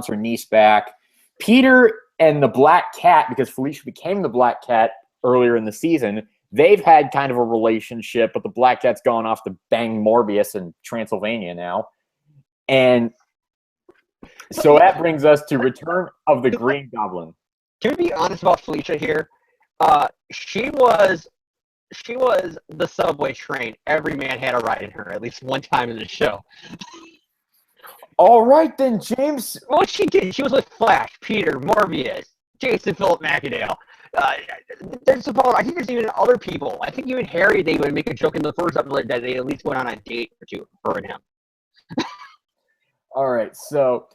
her niece back. Peter and the Black Cat, because Felicia became the Black Cat earlier in the season, they've had kind of a relationship, but the Black Cat's gone off to bang Morbius in Transylvania now. And so that brings us to Return of the Green Goblin. Can we be honest about Felicia here? She was the subway train. Every man had a ride in her at least one time in the show. All right, then, James. Well, she did. She was with Flash, Peter, Morbius, Jason Philip McAdale. I think there's even other people. I think even Harry, they would make a joke in the first episode that they at least went on a date or two, her and him. All right, so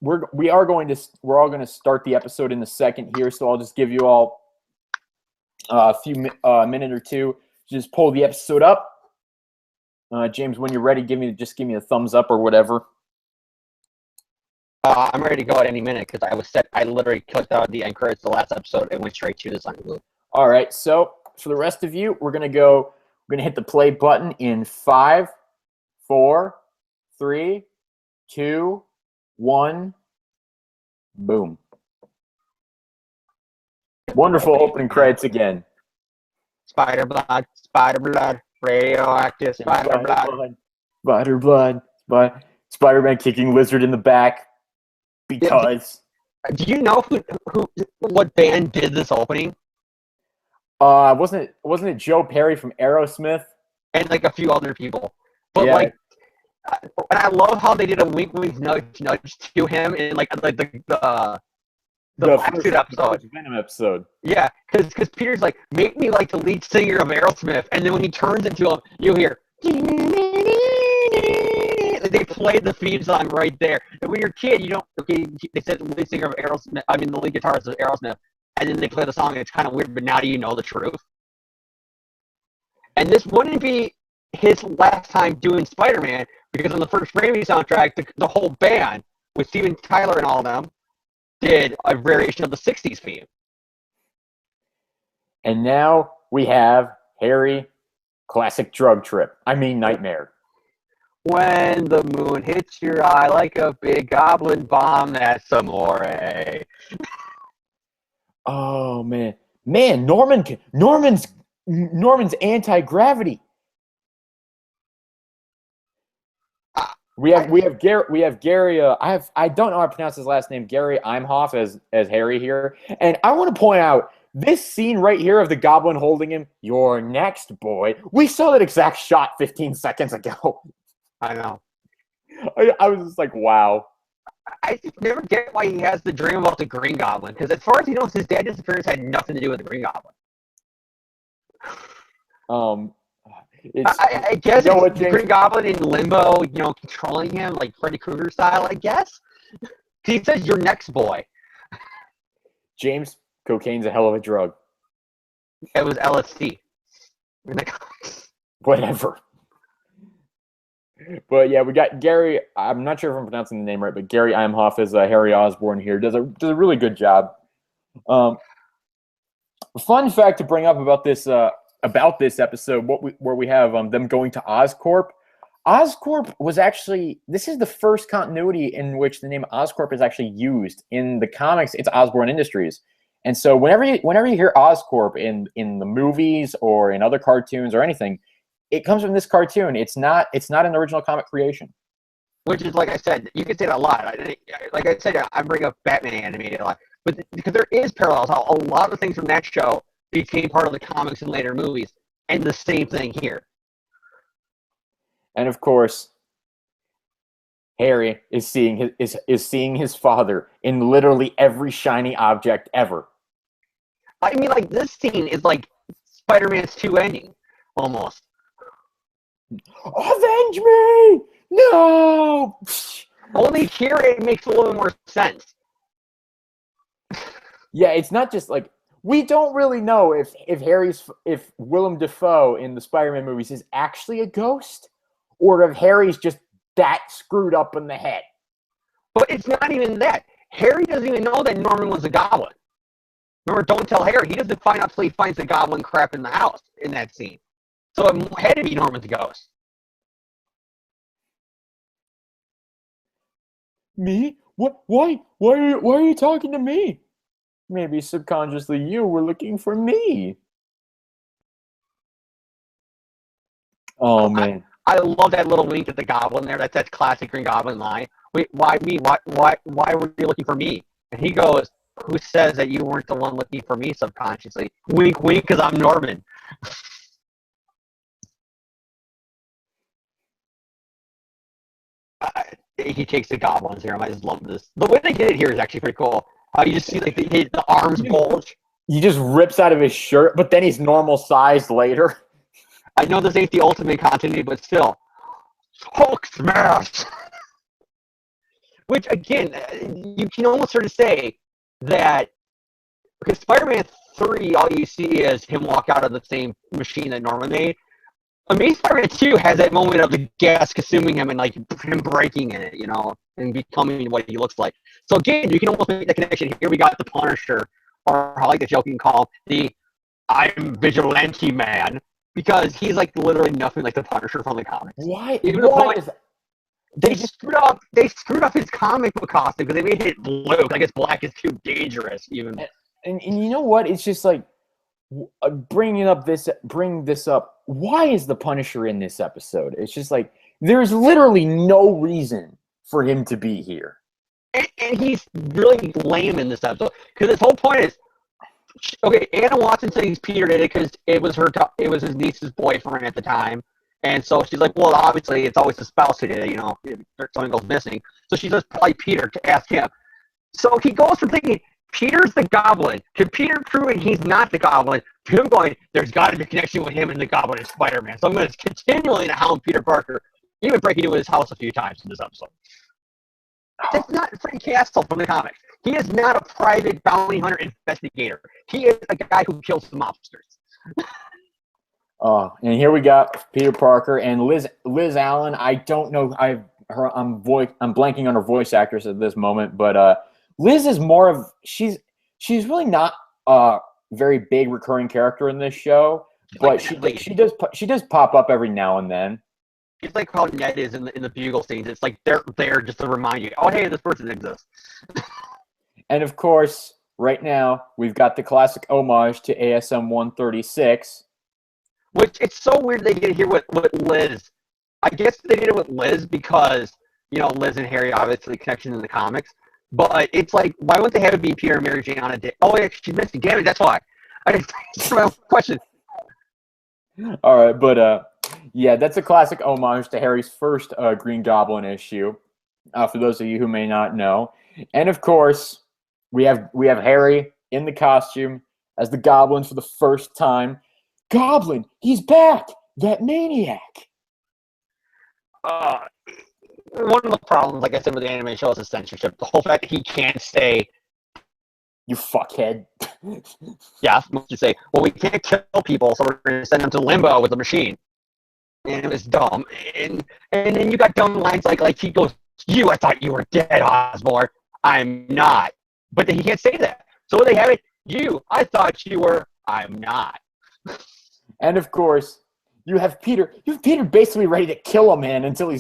we're all going to start the episode in a second here. So I'll just give you all a minute or two to just pull the episode up. James, when you're ready, give me a thumbs up or whatever. I'm ready to go at any minute because I literally clicked out the end credits the last episode and went straight to the Sunny Blue. All right, so for the rest of you, we're gonna hit the play button in 5, 4, 3, 2, 1, boom. Wonderful opening credits again. Spider blood, radioactive spider blood. Spider blood, Spider-Man kicking Lizard in the back. Because do you know what band did this opening? Wasn't it Joe Perry from Aerosmith and like a few other people? But yeah. And I love how they did a wink, wink, nudge, nudge to him, and like the the Black Suit episode. Venom episode. Yeah, because Peter's like, make me like the lead singer of Aerosmith, and then when he turns into him, you hear. They played the theme song right there. And when you're a kid, you don't. Okay, they said the lead singer of Aerosmith. I mean, the lead guitarist of Aerosmith, and then they play the song. And it's kind of weird, but now do you know the truth? And this wouldn't be his last time doing Spider-Man, because on the first Raimi soundtrack, the whole band with Steven Tyler and all of them did a variation of the '60s theme. And now we have Harry, classic drug trip. I mean, nightmare. When the moon hits your eye like a big goblin bomb, that's amore. Oh man, Norman's anti-gravity. We have Gary. I don't know how to pronounce his last name. Gary Imhoff as Harry here, and I want to point out this scene right here of the goblin holding him. You're next, boy. We saw that exact shot 15 seconds ago. I know. I was just like, wow. I just never get why he has the dream about the Green Goblin, because as far as he knows, his dad's disappearance had nothing to do with the Green Goblin. I guess it's the Green Goblin in limbo, controlling him like Freddy Krueger style, I guess. He says, "You're next, boy." James, cocaine's a hell of a drug. It was LSD. Whatever. But yeah, we got Gary. I'm not sure if I'm pronouncing the name right, but Gary Imhoff is Harry Osborn here. Does a really good job. Fun fact to bring up about this episode, where we have them going to Oscorp. Oscorp was actually, this is the first continuity in which the name Oscorp is actually used. In the comics, it's Osborn Industries. And so whenever you hear Oscorp in the movies or in other cartoons or anything, it comes from this cartoon. It's not an original comic creation. Which is, like I said, you can say that a lot. Like I said, I bring up Batman animated a lot. But because there is parallels, how a lot of things from that show became part of the comics and later movies. And the same thing here. And of course, Harry is seeing his father in literally every shiny object ever. I mean, like, this scene is like Spider-Man's 2 ending, almost. Avenge me! No! Only here it makes a little more sense. Yeah, it's not just like, we don't really know if Willem Dafoe in the Spider-Man movies is actually a ghost, or if Harry's just that screwed up in the head. But it's not even that. Harry doesn't even know that Norman was a goblin. Remember, don't tell Harry. He doesn't find out until he finds the goblin crap in the house in that scene. So it had to be Norman's ghost. Me? What? Why? Why are you talking to me? Maybe subconsciously you were looking for me. Oh man. I love that little wink at the goblin there. That's that classic Green Goblin line. Wait, why me? Why were you looking for me? And he goes, "Who says that you weren't the one looking for me subconsciously?" Wink, wink, because I'm Norman. He takes the goblin serum. I just love this. The way they did it here is actually pretty cool. How you just see like the arms bulge. He just rips out of his shirt, but then he's normal sized later. I know this ain't the ultimate continuity, but still. Hulk smash! Which, again, you can almost sort of say that, because Spider-Man 3, all you see is him walk out of the same machine that Norman made. Amazing Spider-Man 2 has that moment of the gas consuming him and like him breaking in it, and becoming what he looks like. So again, you can almost make that connection. Here we got the Punisher, or I like the joke you can call the I'm Vigilante Man, because he's like literally nothing like the Punisher from the comics. Why? They screwed up his comic book costume because they made it blue. I guess black is too dangerous, even. And you know what? It's just like bring this up. Why is the Punisher in this episode? It's just like there's literally no reason for him to be here. And he's really lame in this episode because his whole point is, okay, Anna Watson says Peter did it because it was his niece's boyfriend at the time. And so she's like, well, obviously it's always the spouse who did it, if something goes missing. So she says probably Peter to ask him. So he goes from thinking Peter's the Goblin, to Peter proving he's not the Goblin, to him going, there's got to be a connection with him and the Goblin and Spider-Man. So I'm going to continually hound Peter Parker, even breaking into his house a few times in this episode. That's not Frank Castle from the comics. He is not a private bounty hunter investigator. He is a guy who kills the mobsters. And here we got Peter Parker and Liz Allen. I don't know. I'm blanking on her voice actress at this moment, but Liz is more of she's really not a very big recurring character in this show, but like she does pop up every now and then. It's like how Ned is in the Bugle scenes. It's like they're there just to remind you, oh hey, this person exists. And of course, right now we've got the classic homage to ASM 136. Which it's so weird they did it here with Liz. I guess they did it with Liz because, Liz and Harry obviously connection in the comics. But it's like, why wouldn't they have it be Peter and Mary Jane on a date? Oh yeah, she's missing. Damn it, that's why. That's my question. All right, but yeah, that's a classic homage to Harry's first Green Goblin issue. For those of you who may not know, and of course, we have Harry in the costume as the Goblin for the first time. Goblin, he's back! That maniac! One of the problems, like I said, with the anime show is the censorship. The whole fact that he can't say, you fuckhead. Yeah, you say, well, we can't kill people, so we're going to send them to limbo with the machine. And it was dumb. And then you got dumb lines like he goes, I thought you were dead, Osborn. I'm not. But then he can't say that. So they have it, I thought you were, I'm not. And of course, you have Peter basically ready to kill a man until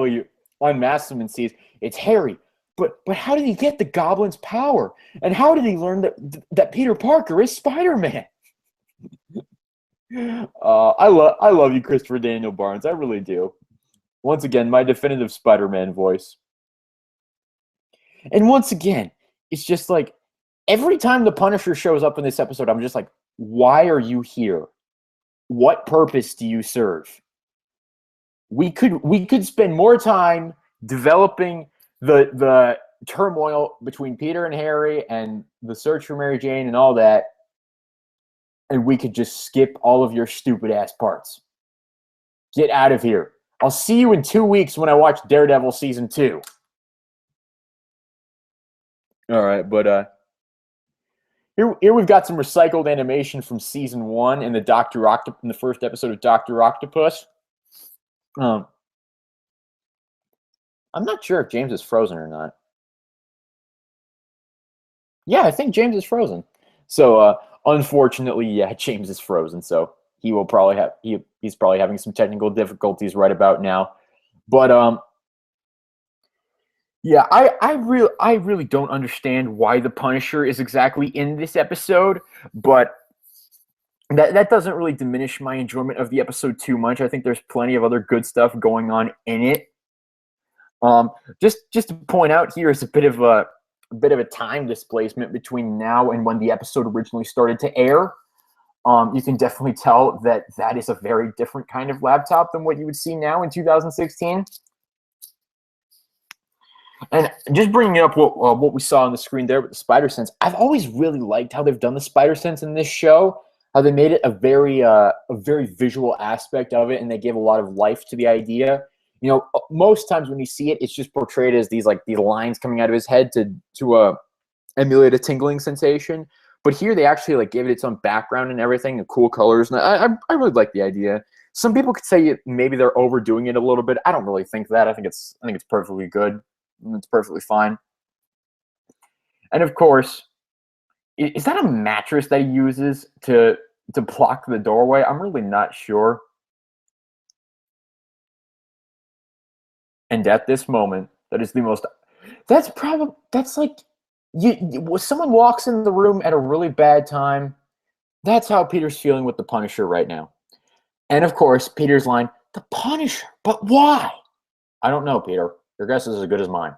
you unmasks him and sees it's Harry. But how did he get the Goblin's power? And how did he learn that Peter Parker is Spider-Man? I love you, Christopher Daniel Barnes. I really do. Once again, my definitive Spider-Man voice. And once again, it's just like every time the Punisher shows up in this episode, I'm just like, why are you here? What purpose do you serve? We could spend more time developing the turmoil between Peter and Harry and the search for Mary Jane and all that, and we could just skip all of your stupid ass parts. Get out of here. I'll see you in 2 weeks when I watch Daredevil season 2. All right, but here we've got some recycled animation from season 1 in the first episode of Dr. Octopus. I'm not sure if James is frozen or not. Yeah, I think James is frozen. So unfortunately, yeah, James is frozen. So he will probably he's probably having some technical difficulties right about now. But yeah, I really don't understand why the Punisher is exactly in this episode, but that doesn't really diminish my enjoyment of the episode too much. I think there's plenty of other good stuff going on in it. Just to point out here is a bit of a time displacement between now and when the episode originally started to air. You can definitely tell that is a very different kind of laptop than what you would see now in 2016. And just bringing up what we saw on the screen there with the spider sense, I've always really liked how they've done the spider sense in this show. How they made it a very visual aspect of it, and they gave a lot of life to the idea. You know, most times when you see it, it's just portrayed as these lines coming out of his head to emulate a tingling sensation. But here they actually gave it its own background and everything, and cool colors. And I really like the idea. Some people could say maybe they're overdoing it a little bit. I don't really think that. I think it's perfectly good. It's perfectly fine. And of course, is that a mattress that he uses to block the doorway? I'm really not sure. And at this moment, that is the most. That's like someone walks in the room at a really bad time. That's how Peter's feeling with the Punisher right now. And of course, Peter's line, "The Punisher, but why?" I don't know, Peter. Your guess is as good as mine.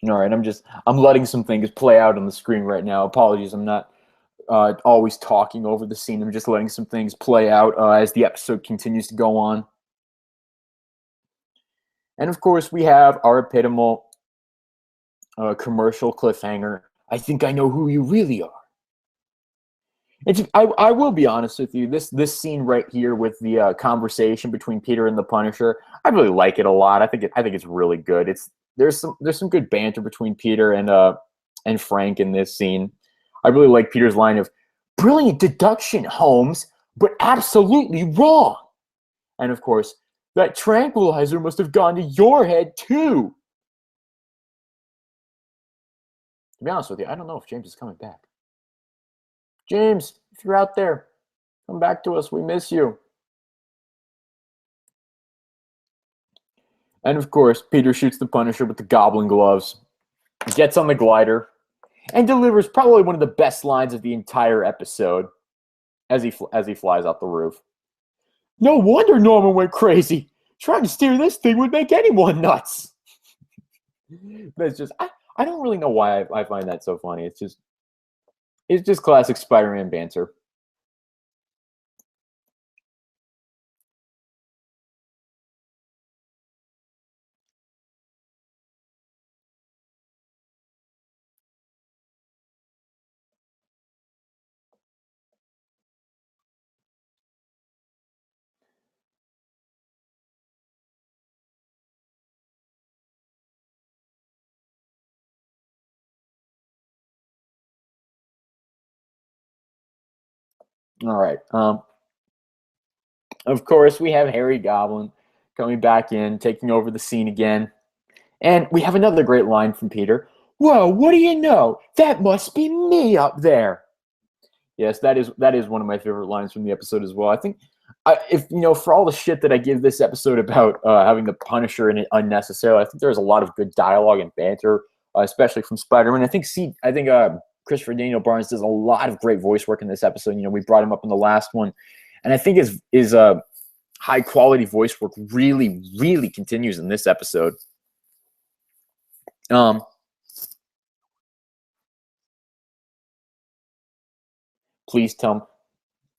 All right, I'm letting some things play out on the screen right now. Apologies, I'm not always talking over the scene and just letting some things play out as the episode continues to go on. And of course, we have our epitomal commercial cliffhanger. I think I know who you really are. I will be honest with you. This scene right here with the conversation between Peter and the Punisher, I really like it a lot. I think it's really good. There's some good banter between Peter and Frank in this scene. I really like Peter's line of "Brilliant deduction, Holmes, but absolutely wrong." And of course, that tranquilizer must have gone to your head too. To be honest with you, I don't know if James is coming back. James, if you're out there, come back to us. We miss you. And of course, Peter shoots the Punisher with the goblin gloves, gets on the glider, and delivers probably one of the best lines of the entire episode as he flies out the roof. No wonder Norman went crazy. Trying to steer this thing would make anyone nuts. But it's just I don't really know why I find that so funny. It's just classic Spider-Man banter. All right. Of course, we have Harry Goblin coming back in, taking over the scene again. And we have another great line from Peter. Whoa, what do you know? That must be me up there. Yes, that is one of my favorite lines from the episode as well. I think if for all the shit that I give this episode about having the Punisher in it unnecessarily, I think there's a lot of good dialogue and banter, especially from Spider-Man. I think Christopher Daniel Barnes does a lot of great voice work in this episode. We brought him up in the last one, and I think his high quality voice work really continues in this episode. Please tell me.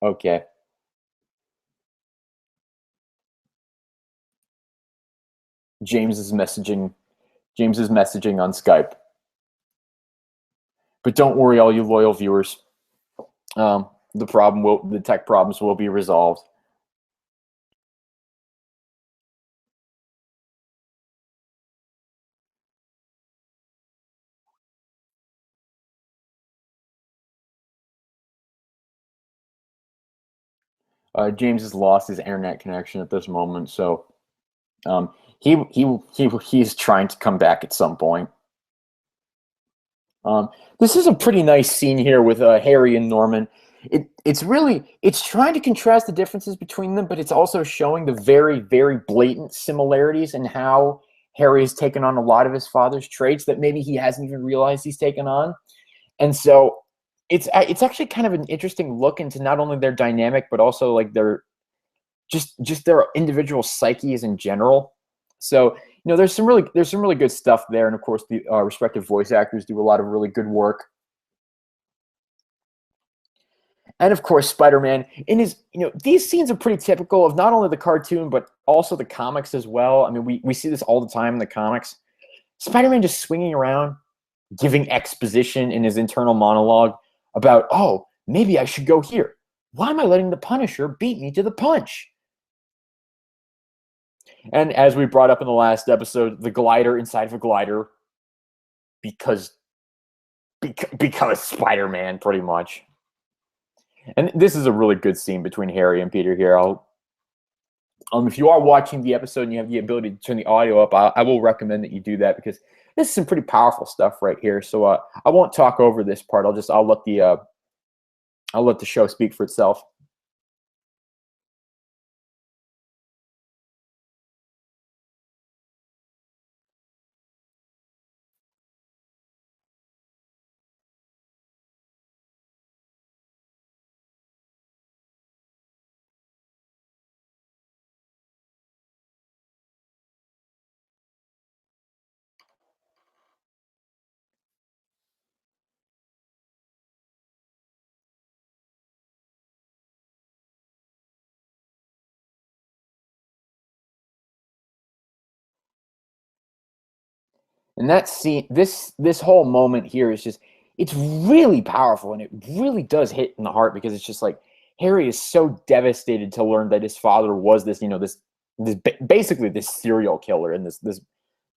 Okay. James is messaging on Skype. But don't worry, all you loyal viewers. The tech problems will be resolved. James has lost his internet connection at this moment, so he's trying to come back at some point. This is a pretty nice scene here with Harry and Norman. It's trying to contrast the differences between them, but it's also showing the very blatant similarities in how Harry has taken on a lot of his father's traits that maybe he hasn't even realized he's taken on. And so it's actually kind of an interesting look into not only their dynamic, but also like their just their individual psyches in general. So there's some really good stuff there, and of course the respective voice actors do a lot of really good work. And of course, Spider-Man in his, these scenes are pretty typical of not only the cartoon but also the comics as well. I mean, we see this all the time in the comics. Spider-Man just swinging around, giving exposition in his internal monologue about, oh, maybe I should go here. Why am I letting the Punisher beat me to the punch? And as we brought up in the last episode, the glider inside of a glider, because Spider-Man, pretty much. And this is a really good scene between Harry and Peter here. If you are watching the episode and you have the ability to turn the audio up, I will recommend that you do that, because this is some pretty powerful stuff right here. So I won't talk over this part. I'll let the show speak for itself. And that scene, this whole moment here is just, it's really powerful, and it really does hit in the heart, because it's just like Harry is so devastated to learn that his father was this, basically this serial killer, and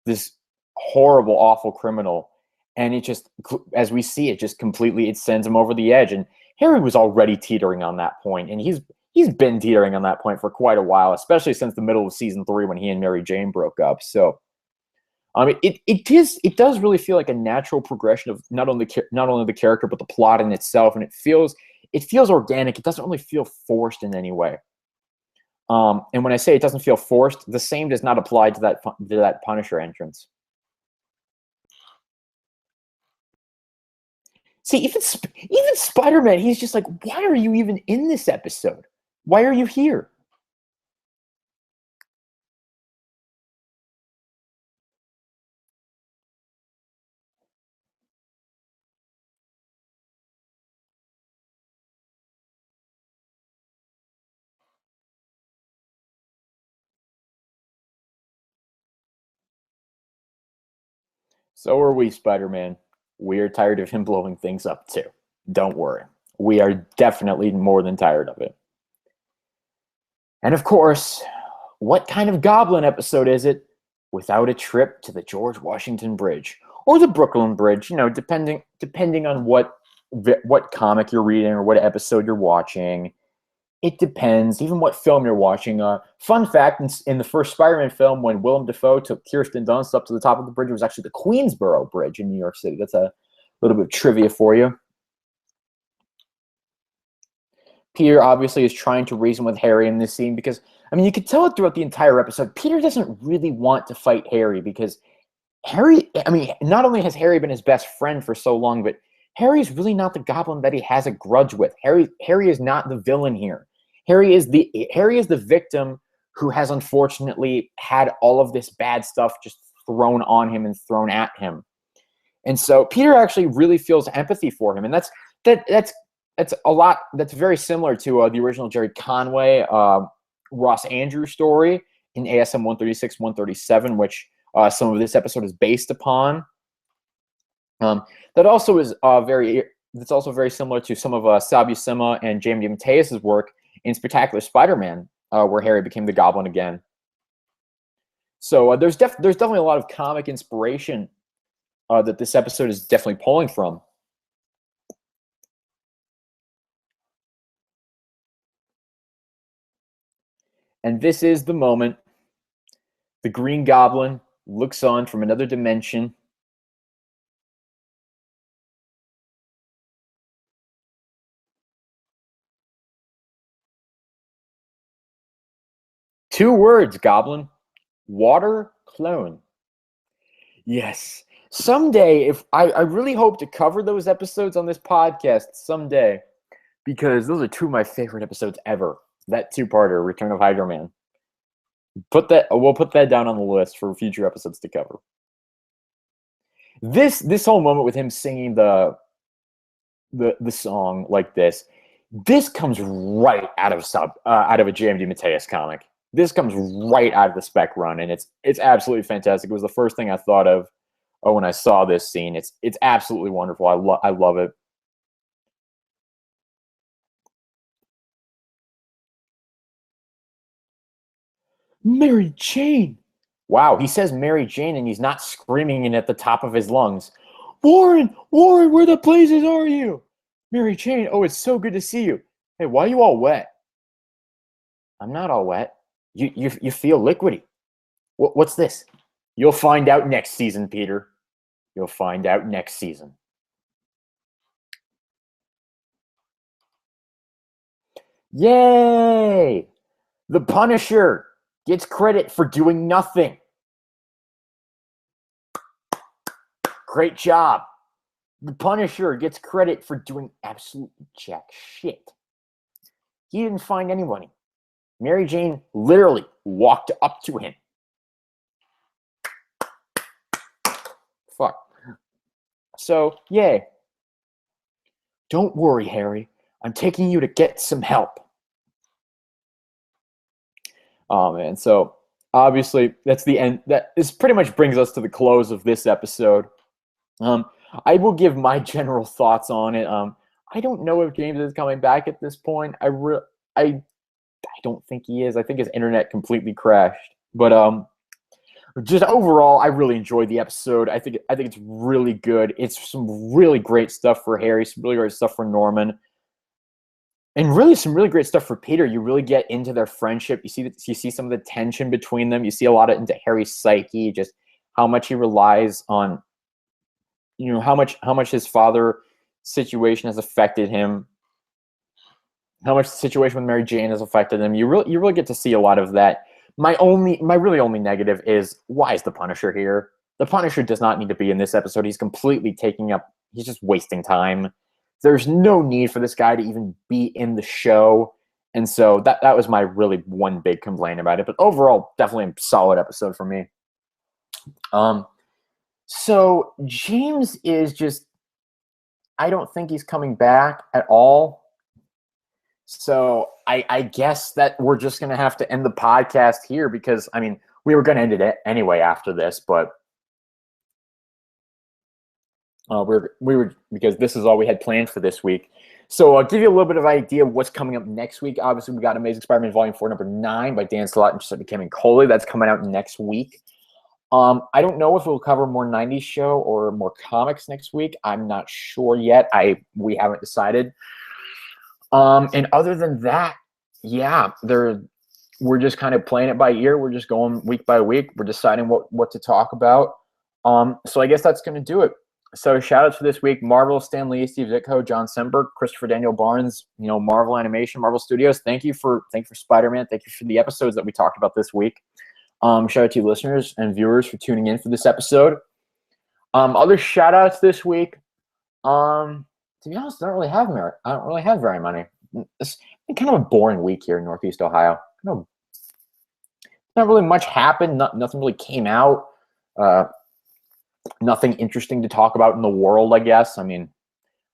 this horrible, awful criminal. And it just, as we see it, just completely, it sends him over the edge. And Harry was already teetering on that point, and he's been teetering on that point for quite a while, especially since the middle of season 3 when he and Mary Jane broke up. So it does really feel like a natural progression of not only the character, but the plot in itself, and it feels organic. It doesn't really feel forced in any way. And when I say it doesn't feel forced, the same does not apply to that Punisher entrance. See, even Spider-Man, he's just like, why are you even in this episode? Why are you here? So are we, Spider-Man. We are tired of him blowing things up too. Don't worry. We are definitely more than tired of it. And of course, what kind of Goblin episode is it without a trip to the George Washington Bridge or the Brooklyn Bridge? Depending on what comic you're reading or what episode you're watching. It depends, even what film you're watching. Fun fact, in the first Spider-Man film, when Willem Dafoe took Kirsten Dunst up to the top of the bridge, it was actually the Queensboro Bridge in New York City. That's a little bit of trivia for you. Peter obviously is trying to reason with Harry in this scene because, you could tell it throughout the entire episode. Peter doesn't really want to fight Harry because Harry, not only has Harry been his best friend for so long, but Harry's really not the Goblin that he has a grudge with. Harry is not the villain here. Harry is the victim who has unfortunately had all of this bad stuff just thrown on him and thrown at him. And so Peter actually really feels empathy for him, and that's a lot. That's very similar to the original Jerry Conway, Ross Andrews story in ASM 136, 137, which some of this episode is based upon. That also is that's also very similar to some of Sal Buscema and Jamie DeMatteis's work in Spectacular Spider-Man, where Harry became the Goblin again. So there's definitely a lot of comic inspiration that this episode is definitely pulling from. And this is the moment the Green Goblin looks on from another dimension. Two words, Goblin. Water clone. Yes. Someday, if I really hope to cover those episodes on this podcast someday, because those are two of my favorite episodes ever. That two-parter, Return of Hydro Man. We'll put that down on the list for future episodes to cover. This whole moment with him singing the song like this comes right out of a J.M. DeMatteis comic. This comes right out of the Spec run, and it's absolutely fantastic. It was the first thing I thought of when I saw this scene. It's absolutely wonderful. I love it. Mary Jane. Wow, he says Mary Jane, and he's not screaming it at the top of his lungs. Warren, where the blazes are you? Mary Jane, oh, it's so good to see you. Hey, why are you all wet? I'm not all wet. You feel liquidy. What's this? You'll find out next season, Peter. You'll find out next season. Yay! The Punisher gets credit for doing nothing. Great job. The Punisher gets credit for doing absolutely jack shit. He didn't find anybody. Mary Jane literally walked up to him. Fuck. So, yay. Don't worry, Harry. I'm taking you to get some help. Oh, man. So, obviously, that's the end. This pretty much brings us to the close of this episode. Um, I will give my general thoughts on it. I don't know if James is coming back at this point. I don't think he is. I think his internet completely crashed. But just overall, I really enjoyed the episode. I think it's really good. It's some really great stuff for Harry, some really great stuff for Norman, and really some really great stuff for Peter. You really get into their friendship. You see some of the tension between them. You see a lot of into Harry's psyche, just how much he relies on, how much his father situation has affected him, how much the situation with Mary Jane has affected him. You really get to see a lot of that. My really only negative is, why is the Punisher here? The Punisher does not need to be in this episode. He's completely taking up. He's just wasting time. There's no need for this guy to even be in the show. And so that was my really one big complaint about it. But overall, definitely a solid episode for me. So James is just, I don't think he's coming back at all. So I guess that we're just going to have to end the podcast here, because, I mean, we were going to end it anyway after this, but we were because this is all we had planned for this week. So I'll give you a little bit of idea of what's coming up next week. Obviously, we got Amazing Spider-Man Volume 4, number 9 by Dan Slott and Giuseppe Camuncoli. That's coming out next week. I don't know if we'll cover more 90s show or more comics next week. I'm not sure yet. We haven't decided. And other than that, yeah, we're just kind of playing it by ear. We're just going week by week. We're deciding what to talk about. So I guess that's going to do it. So shout outs for this week: Marvel, Stan Lee, Steve Ditko, John Sember, Christopher Daniel Barnes, Marvel Animation, Marvel Studios. Thank you for Spider-Man. Thank you for the episodes that we talked about this week. Shout out to you listeners and viewers for tuning in for this episode. Other shout outs this week. To be honest, I don't really have very many. It's been kind of a boring week here in Northeast Ohio. Not really much happened. Nothing really came out. Nothing interesting to talk about in the world, I guess. I mean,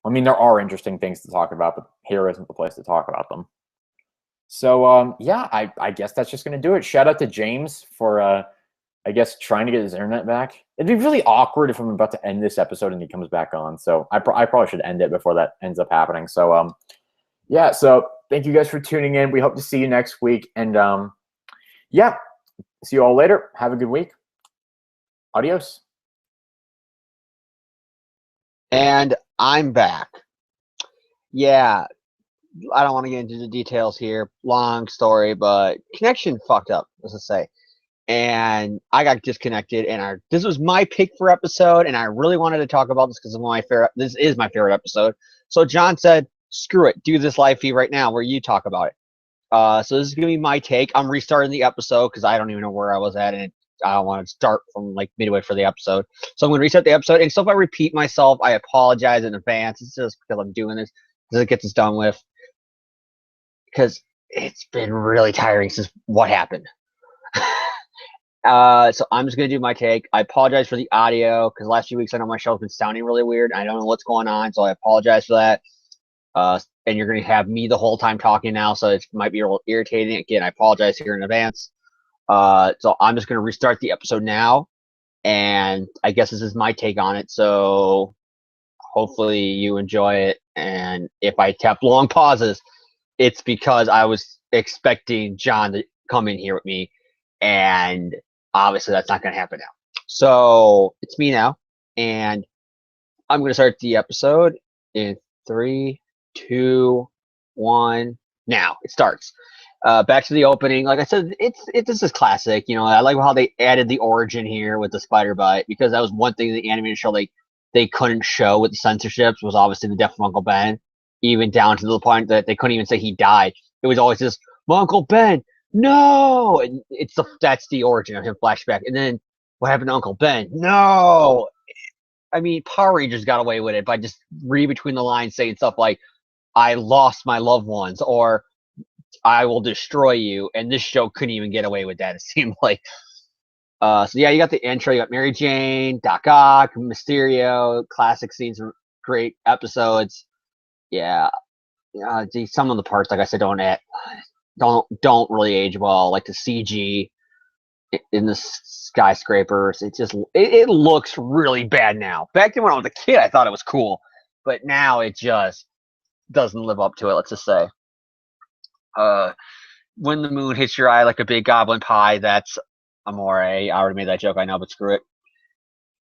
there are interesting things to talk about, but here isn't the place to talk about them. So, yeah, I guess that's just going to do it. Shout out to James for, I guess, trying to get his internet back. It'd be really awkward if I'm about to end this episode and he comes back on. So I probably should end it before that ends up happening. So, yeah, so thank you guys for tuning in. We hope to see you next week. And, yeah, see you all later. Have a good week. Adios. And I'm back. Yeah, I don't want to get into the details here. Long story, but connection fucked up, let's just say. And I got disconnected, and this was my pick for episode, and I really wanted to talk about this because this is my favorite episode. So John said, screw it, do this live feed right now where you talk about it. So this is going to be my take. I'm restarting the episode because I don't even know where I was at, and I don't want to start from like midway for the episode. So I'm going to restart the episode, and so if I repeat myself, I apologize in advance. It's just because I'm doing this to get this done with, because it's been really tiring since what happened. So I'm just going to do my take. I apologize for the audio because the last few weeks I know my show's been sounding really weird. I don't know what's going on, so I apologize for that. And you're going to have me the whole time talking now, so it might be a little irritating. Again, I apologize here in advance. So I'm just going to restart the episode now, and I guess this is my take on it. So hopefully you enjoy it. And if I tap long pauses, it's because I was expecting John to come in here with me, and obviously that's not going to happen now. So it's me now, and I'm going to start the episode in 3, 2, 1. Now it starts. Back to the opening. Like I said, this is classic. I like how they added the origin here with the spider bite, because that was one thing in the animated show they couldn't show with the censorships, was obviously the death of Uncle Ben, even down to the point that they couldn't even say he died. It was always just, my Uncle Ben, no! And that's the origin of him flashback. And then what happened to Uncle Ben? No! I mean, Power Rangers got away with it by just reading between the lines, saying stuff like, I lost my loved ones, or I will destroy you. And this show couldn't even get away with that, it seemed like. So yeah, you got the intro. You got Mary Jane, Doc Ock, Mysterio, classic scenes, great episodes. Yeah, some of the parts, like I said, don't really age well. Like the CG in the skyscrapers. It looks really bad now. Back then when I was a kid, I thought it was cool, but now it just doesn't live up to it. Let's just say, when the moon hits your eye like a big goblin pie, that's amore. I already made that joke, I know, but screw it.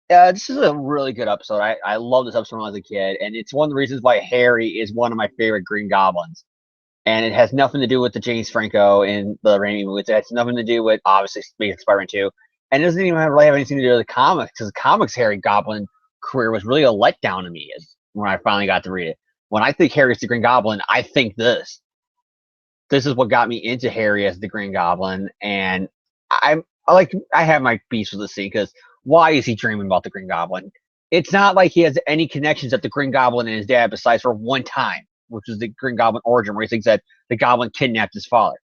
This is a really good episode. I love this episode when I was a kid, and it's one of the reasons why Harry is one of my favorite Green Goblins. And it has nothing to do with the James Franco in the Raimi movies. It has nothing to do with, obviously, Spider-Man 2. And it doesn't even really have anything to do with the comics, because the comics Harry Goblin career was really a letdown to me when I finally got to read it. When I think Harry's the Green Goblin, I think this. This is what got me into Harry as the Green Goblin, and I have my beefs with the scene, because why is he dreaming about the Green Goblin? It's not like he has any connections with the Green Goblin and his dad besides for one time, which is the Green Goblin origin, where he thinks that the Goblin kidnapped his father.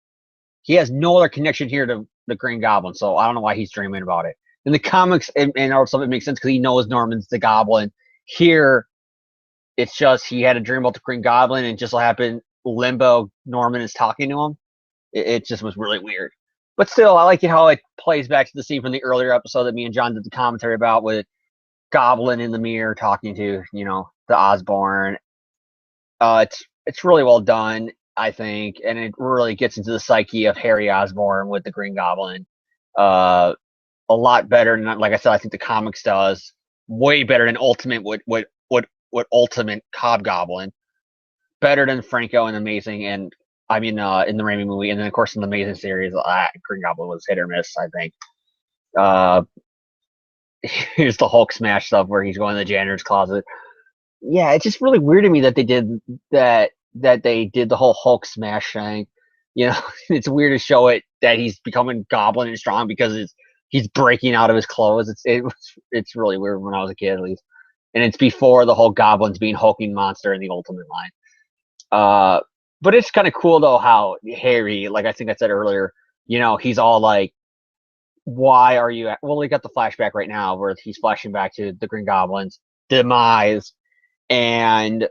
He has no other connection here to the Green Goblin, so I don't know why he's dreaming about it. In the comics, and also it makes sense because he knows Norman's the Goblin. Here, it's just he had a dream about the Green Goblin, and just so happened Limbo Norman is talking to him. It just was really weird. But still, I like it how it plays back to the scene from the earlier episode that me and John did the commentary about, with Goblin in the mirror talking to, the Osborn. It's really well done, I think, and it really gets into the psyche of Harry Osborn with the Green Goblin. A lot better than, like I said, I think the comics does. Way better than Ultimate what Ultimate Hobgoblin. Better than Franco and Amazing, and I mean in the Raimi movie, and then of course in the Amazing series, Green Goblin was hit or miss, I think. Here's the Hulk smash stuff where he's going to the janitor's closet. Yeah, it's just really weird to me that they did that. That they did the whole Hulk smash thing. It's weird to show it that he's becoming Goblin and strong because he's breaking out of his clothes. It's really weird when I was a kid, at least, and it's before the whole Goblins being hulking monster in the Ultimate line. But it's kind of cool though how Harry, like I think I said earlier, he's all like, "Why are you?" Well, we got the flashback right now where he's flashing back to the Green Goblin's demise, and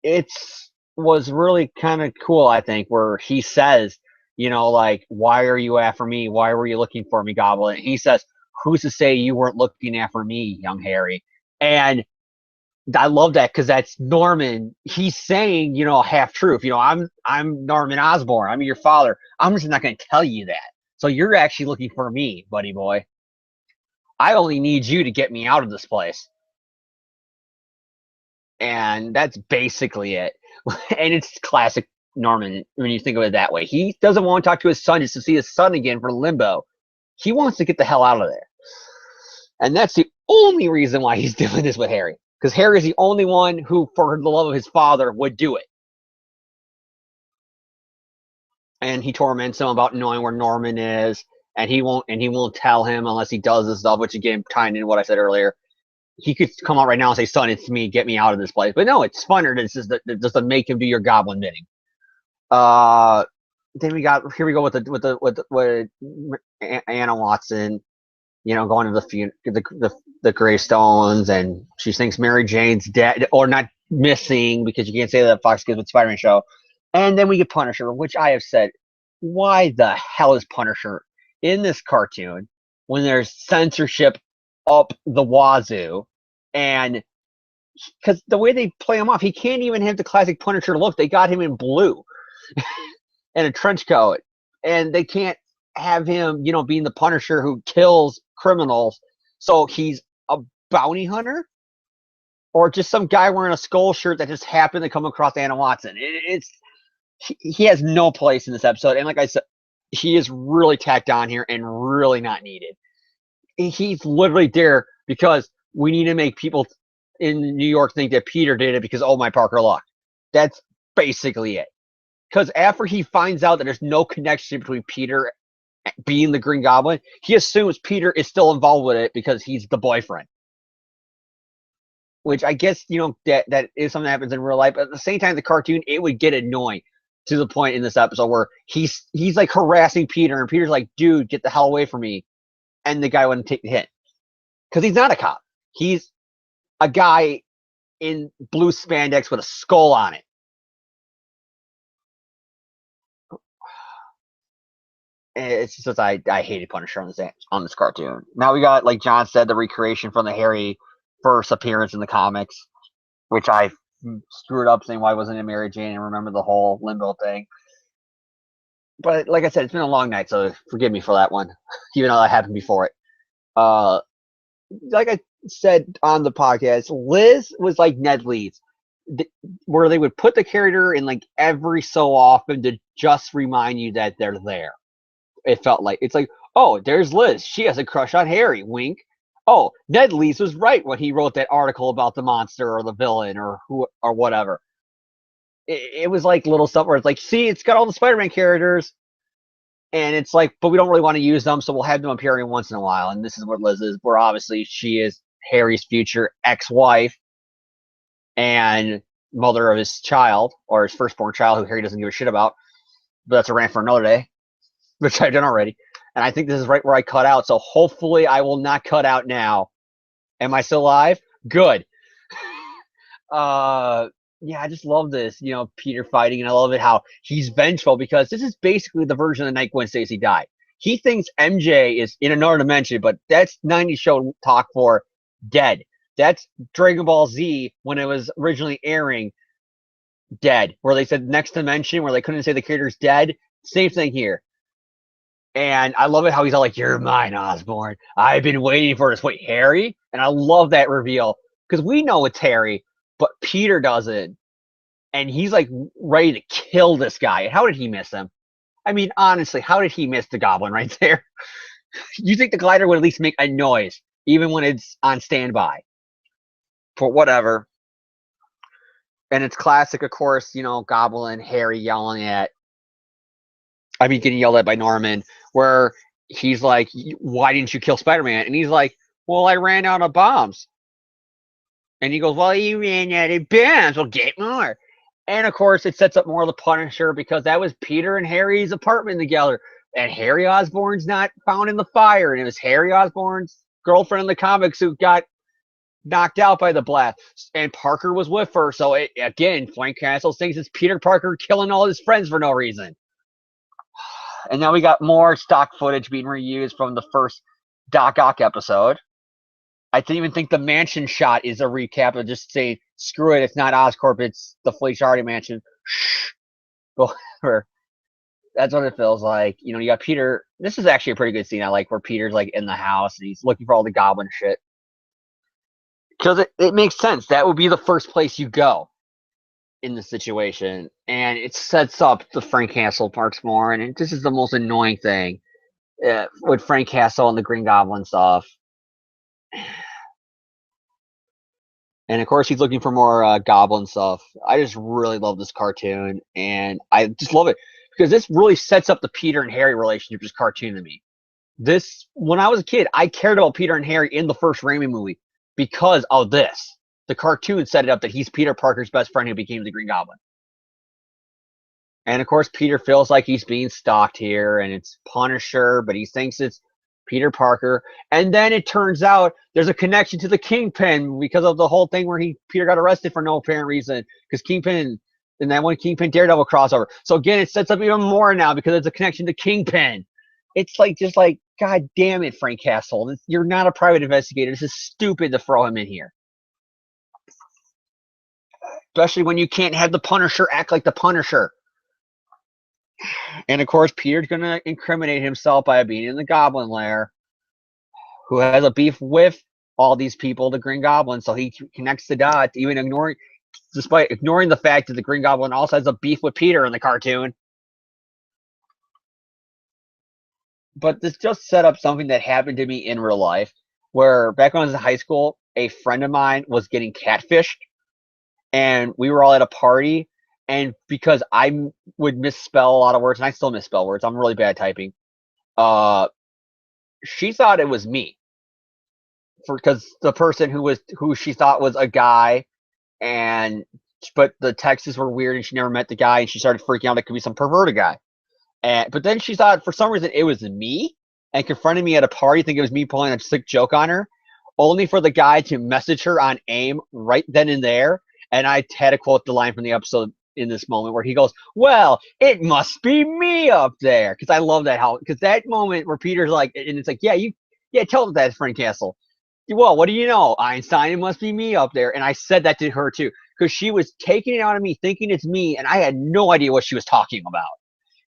it's was really kind of cool, I think, where he says, like, "Why are you after me? Why were you looking for me, Goblin?" And he says, "Who's to say you weren't looking after me, young Harry?" And I love that because that's Norman. He's saying, half truth. I'm Norman Osborn. I'm your father. I'm just not going to tell you that. So you're actually looking for me, buddy boy. I only need you to get me out of this place. And that's basically it. And it's classic Norman when you think of it that way. He doesn't want to talk to his son just to see his son again for Limbo. He wants to get the hell out of there. And that's the only reason why he's doing this with Harry. Because Harry is the only one who, for the love of his father, would do it. And he torments him about knowing where Norman is, and he won't tell him unless he does this stuff, which again, tying into what I said earlier. He could come out right now and say, "Son, it's me. Get me out of this place." But no, it's funner just to make him do your Goblin bidding. Then here we go with Anna Watson, going to the gravestones, and she thinks Mary Jane's dead, or not, missing, because you can't say that Fox Kids with Spider-Man show. And then we get Punisher, which I have said, why the hell is Punisher in this cartoon when there's censorship up the wazoo? And because the way they play him off, he can't even have the classic Punisher look. They got him in blue and a trench coat, and they can't have him, being the Punisher who kills criminals. So he's a bounty hunter, or just some guy wearing a skull shirt that just happened to come across Anna Watson. He has no place in this episode, and like I said, he is really tacked on here and really not needed. He's literally there because we need to make people in New York think that Peter did it because, oh, my Parker luck. That's basically it. Because after he finds out that there's no connection between Peter being the Green Goblin, he assumes Peter is still involved with it because he's the boyfriend. Which I guess, that is something that happens in real life. But at the same time, the cartoon, it would get annoying to the point in this episode where he's like harassing Peter, and Peter's like, "Dude, get the hell away from me." And the guy wouldn't take the hit. Because he's not a cop. He's a guy in blue spandex with a skull on it. it's just I hated Punisher on this cartoon. Now we got, like John said, the recreation from the Harry first appearance in the comics, which I screwed up saying why wasn't it Mary Jane and remember the whole Limbo thing. But like I said, it's been a long night, so forgive me for that one, even though that happened before it. Like I said on the podcast, Liz was like Ned Leeds, where they would put the character in like every so often to just remind you that they're there. It felt like it's like, oh, there's Liz. She has a crush on Harry. Wink. Oh, Ned Leeds was right when he wrote that article about the monster or the villain or who or whatever. It was like little stuff where it's like, see, it's got all the Spider-Man characters, and it's like, but we don't really want to use them, so we'll have them appearing once in a while. And this is what Liz is, where obviously she is Harry's future ex-wife and mother of his child, or his firstborn child, who Harry doesn't give a shit about. But that's a rant for another day, which I've done already. And I think this is right where I cut out, so hopefully I will not cut out now. Am I still live? Good. Yeah, I just love this, Peter fighting, and I love it how he's vengeful, because this is basically the version of the night Gwen Stacy died. He thinks MJ is in another dimension, but that's 90s show talk for dead. That's Dragon Ball Z when it was originally airing, dead. Where they said next dimension, where they couldn't say the character's dead. Same thing here. And I love it how he's all like, "You're mine, Osborn. I've been waiting for this." Wait, Harry? And I love that reveal, because we know it's Harry, but Peter doesn't. And he's like ready to kill this guy. And how did he miss him? I mean, honestly, how did he miss the goblin right there? You think the glider would at least make a noise, even when it's on standby. But whatever. And it's classic, of course, Goblin, Harry getting yelled at by Norman, where he's like, "Why didn't you kill Spider-Man?" And he's like, "Well, I ran out of bombs." And he goes, "Well, you ran out of bombs. Well, get more." And of course, it sets up more of the Punisher, because that was Peter and Harry's apartment together. And Harry Osborn's not found in the fire. And it was Harry Osborn's girlfriend in the comics who got knocked out by the blast. And Parker was with her. So, again, Frank Castle thinks it's Peter Parker killing all his friends for no reason. And now we got more stock footage being reused from the first Doc Ock episode. I didn't even think the mansion shot is a recap of just saying, screw it, it's not Oscorp, it's the Fleet Hardy mansion. Shh. Whatever. That's what it feels like. You got Peter. This is actually a pretty good scene, I like, where Peter's like in the house and he's looking for all the goblin shit. Because it makes sense. That would be the first place you go in the situation. And it sets up the Frank Castle parts more. And this is the most annoying thing with Frank Castle and the Green Goblin stuff. And of course, he's looking for more goblin stuff. I just really love this cartoon, and I just love it because this really sets up the Peter and Harry relationship as cartoon to me. When I was a kid, I cared about Peter and Harry in the first Raimi movie because of this. The cartoon set it up that he's Peter Parker's best friend who became the Green Goblin. And of course, Peter feels like he's being stalked here, and it's Punisher, but he thinks it's Peter Parker. And then it turns out there's a connection to the Kingpin because of the whole thing where Peter got arrested for no apparent reason, because Kingpin and that one Kingpin Daredevil crossover. So again, it sets up even more now because it's a connection to Kingpin. It's just like, God damn it, Frank Castle. You're not a private investigator. This is stupid to throw him in here. Especially when you can't have the Punisher act like the Punisher. And of course, Peter's going to incriminate himself by being in the Goblin Lair, who has a beef with all these people, the Green Goblin. So he connects the dots, despite ignoring the fact that the Green Goblin also has a beef with Peter in the cartoon. But this just set up something that happened to me in real life, where back when I was in high school, a friend of mine was getting catfished, and we were all at a party. And because I would misspell a lot of words, and I still misspell words, I'm really bad at typing. She thought it was me, because the person who she thought was a guy, but the texts were weird, and she never met the guy, and she started freaking out it could be some perverted guy. But then she thought for some reason it was me, and confronted me at a party, thinking it was me pulling a sick joke on her, only for the guy to message her on AIM right then and there. And I had to quote the line from the episode in this moment where he goes, "Well, it must be me up there," because I love that because that moment where Peter's like, and it's like, yeah, tell them that's Frank Castle. Well, what do you know, Einstein? It must be me up there, and I said that to her too because she was taking it out of me, thinking it's me, and I had no idea what she was talking about.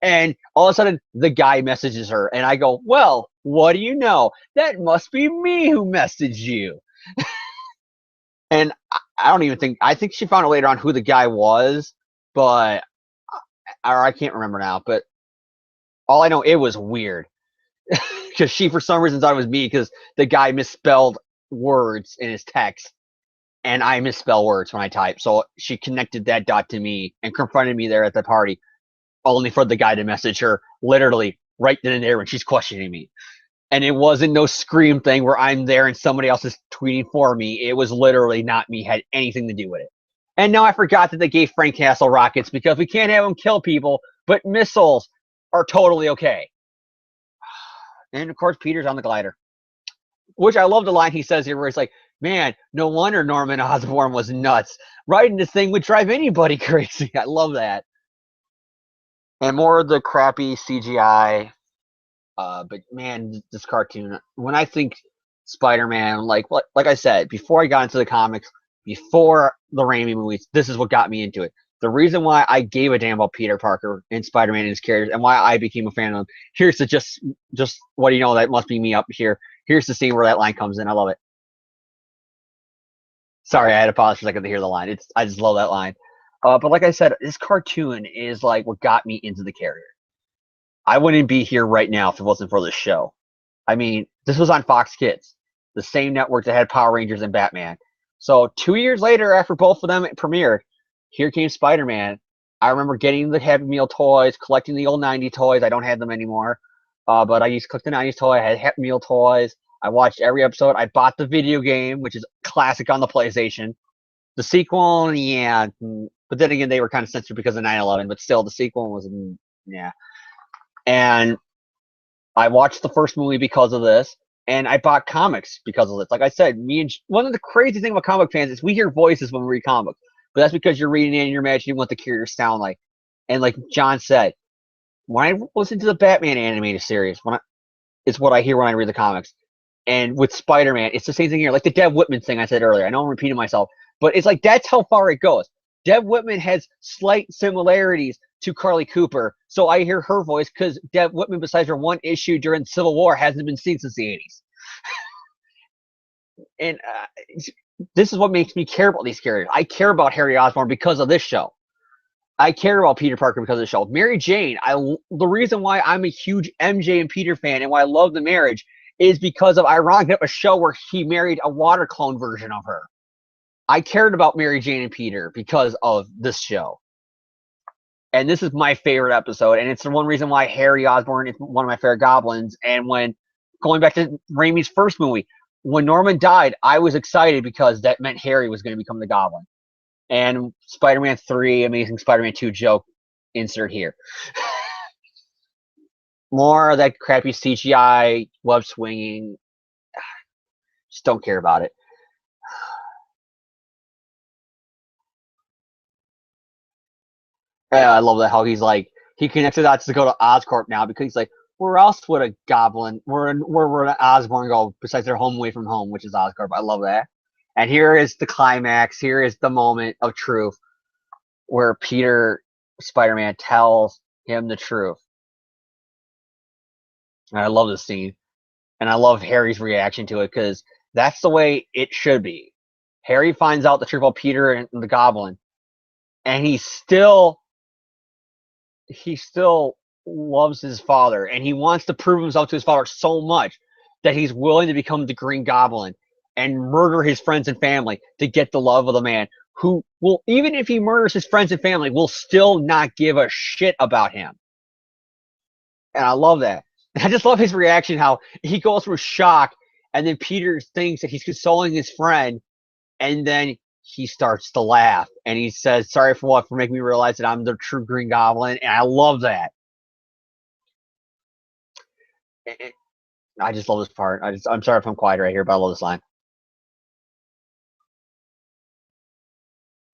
And all of a sudden, the guy messages her, and I go, "Well, what do you know? That must be me who messaged you." And I don't even think I think she found out later on who the guy was, but or I can't remember now. But all I know, it was weird because she for some reason thought it was me because the guy misspelled words in his text, and I misspell words when I type. So she connected that dot to me and confronted me there at the party, only for the guy to message her literally right then and there when she's questioning me. And it wasn't no Scream thing where I'm there and somebody else is tweeting for me. It was literally not me, had anything to do with it. And now I forgot that they gave Frank Castle rockets because we can't have them kill people, but missiles are totally okay. And of course, Peter's on the glider, which I love the line he says here where it's like, "Man, no wonder Norman Osborn was nuts. Riding this thing would drive anybody crazy." I love that. And more of the crappy CGI. But man, this cartoon. When I think Spider-Man, like I said, before I got into the comics, before the Raimi movies, this is what got me into it. The reason why I gave a damn about Peter Parker and Spider-Man and his characters, and why I became a fan of them. Here's the just what do you know? That must be me up here. Here's the scene where that line comes in. I love it. Sorry, I had to pause for a second to hear the line. I just love that line. But like I said, this cartoon is like what got me into the character. I wouldn't be here right now if it wasn't for this show. I mean, this was on Fox Kids, the same network that had Power Rangers and Batman. So 2 years later, after both of them premiered, here came Spider-Man. I remember getting the Happy Meal toys, collecting the old 90s toys. I don't have them anymore. But I used to collect the 90s toy. I had Happy Meal toys. I watched every episode. I bought the video game, which is classic on the PlayStation. The sequel, yeah. But then again, they were kind of censored because of 9/11. But still, the sequel was, yeah. And I watched the first movie because of this, and I bought comics because of this. Like I said, one of the crazy things about comic fans is we hear voices when we read comics, but that's because you're reading it and you're imagining what the characters sound like. And like John said, when I listen to the Batman animated series, it's what I hear when I read the comics. And with Spider-Man, it's the same thing here. Like the Dev Whitman thing I said earlier. I know I'm repeating myself, but it's like that's how far it goes. Dev Whitman has slight similarities to Carly Cooper, so I hear her voice because Dev Whitman, besides her one issue during Civil War, hasn't been seen since the 80s. And this is what makes me care about these characters. I care about Harry Osborn because of this show. I care about Peter Parker because of the show. Mary Jane, the reason why I'm a huge MJ and Peter fan and why I love the marriage is because of ironically a show where he married a water clone version of her. I cared about Mary Jane and Peter because of this show. And this is my favorite episode, and it's the one reason why Harry Osborn is one of my favorite goblins. And when going back to Raimi's first movie, when Norman died, I was excited because that meant Harry was going to become the Goblin. And Spider-Man 3, Amazing Spider-Man 2 joke, insert here. More of that crappy CGI, web swinging. Just don't care about it. I love that how he's like, he connects the dots to go to Oscorp now because he's like, where else would a goblin, where would an Osborn go besides their home away from home, which is Oscorp? I love that. And here is the climax. Here is the moment of truth where Peter Spider-Man tells him the truth. And I love this scene. And I love Harry's reaction to it because that's the way it should be. Harry finds out the truth about Peter and the Goblin, and he still loves his father, and he wants to prove himself to his father so much that he's willing to become the Green Goblin and murder his friends and family to get the love of the man who will, even if he murders his friends and family, will still not give a shit about him. And I love that. And I just love his reaction, how he goes through shock, and then Peter thinks that he's consoling his friend, and then he starts to laugh, and he says, "Sorry for what? For making me realize that I'm the true Green Goblin." And I love that. I just love this part. I'm sorry if I'm quiet right here, but I love this line.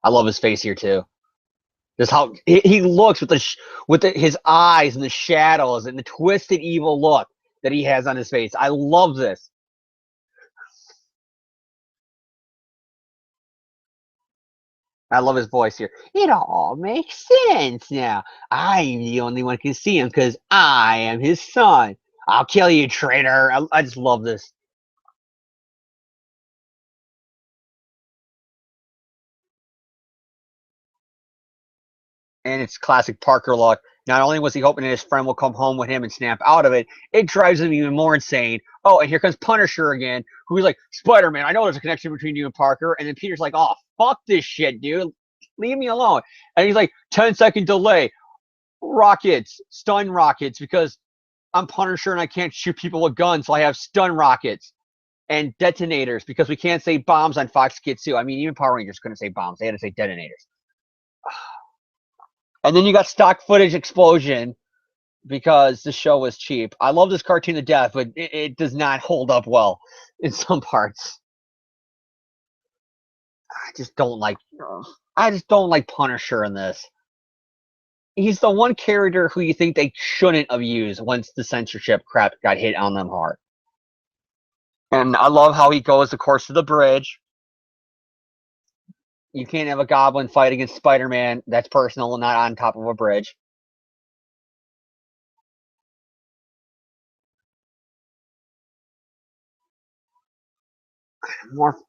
I love his face here too. Just how he looks with his eyes and the shadows and the twisted evil look that he has on his face. I love this. I love his voice here. It all makes sense now. I'm the only one who can see him because I am his son. I'll kill you, traitor. I just love this. And it's classic Parker luck. Not only was he hoping that his friend will come home with him and snap out of it, it drives him even more insane. Oh, and here comes Punisher again, who's like, Spider-Man, I know there's a connection between you and Parker. And then Peter's like, oh, fuck this shit, dude. Leave me alone. And he's like, 10-second delay. Rockets, stun rockets, because I'm Punisher and I can't shoot people with guns, so I have stun rockets. And detonators, because we can't say bombs on Fox Kids 2. I mean, even Power Rangers couldn't say bombs. They had to say detonators. And then you got stock footage explosion because the show was cheap. I love this cartoon to death, but it does not hold up well in some parts. I just don't like Punisher in this. He's the one character who you think they shouldn't have used once the censorship crap got hit on them hard. And I love how he goes, of course, to the bridge. You can't have a goblin fight against Spider-Man. That's personal, not on top of a bridge.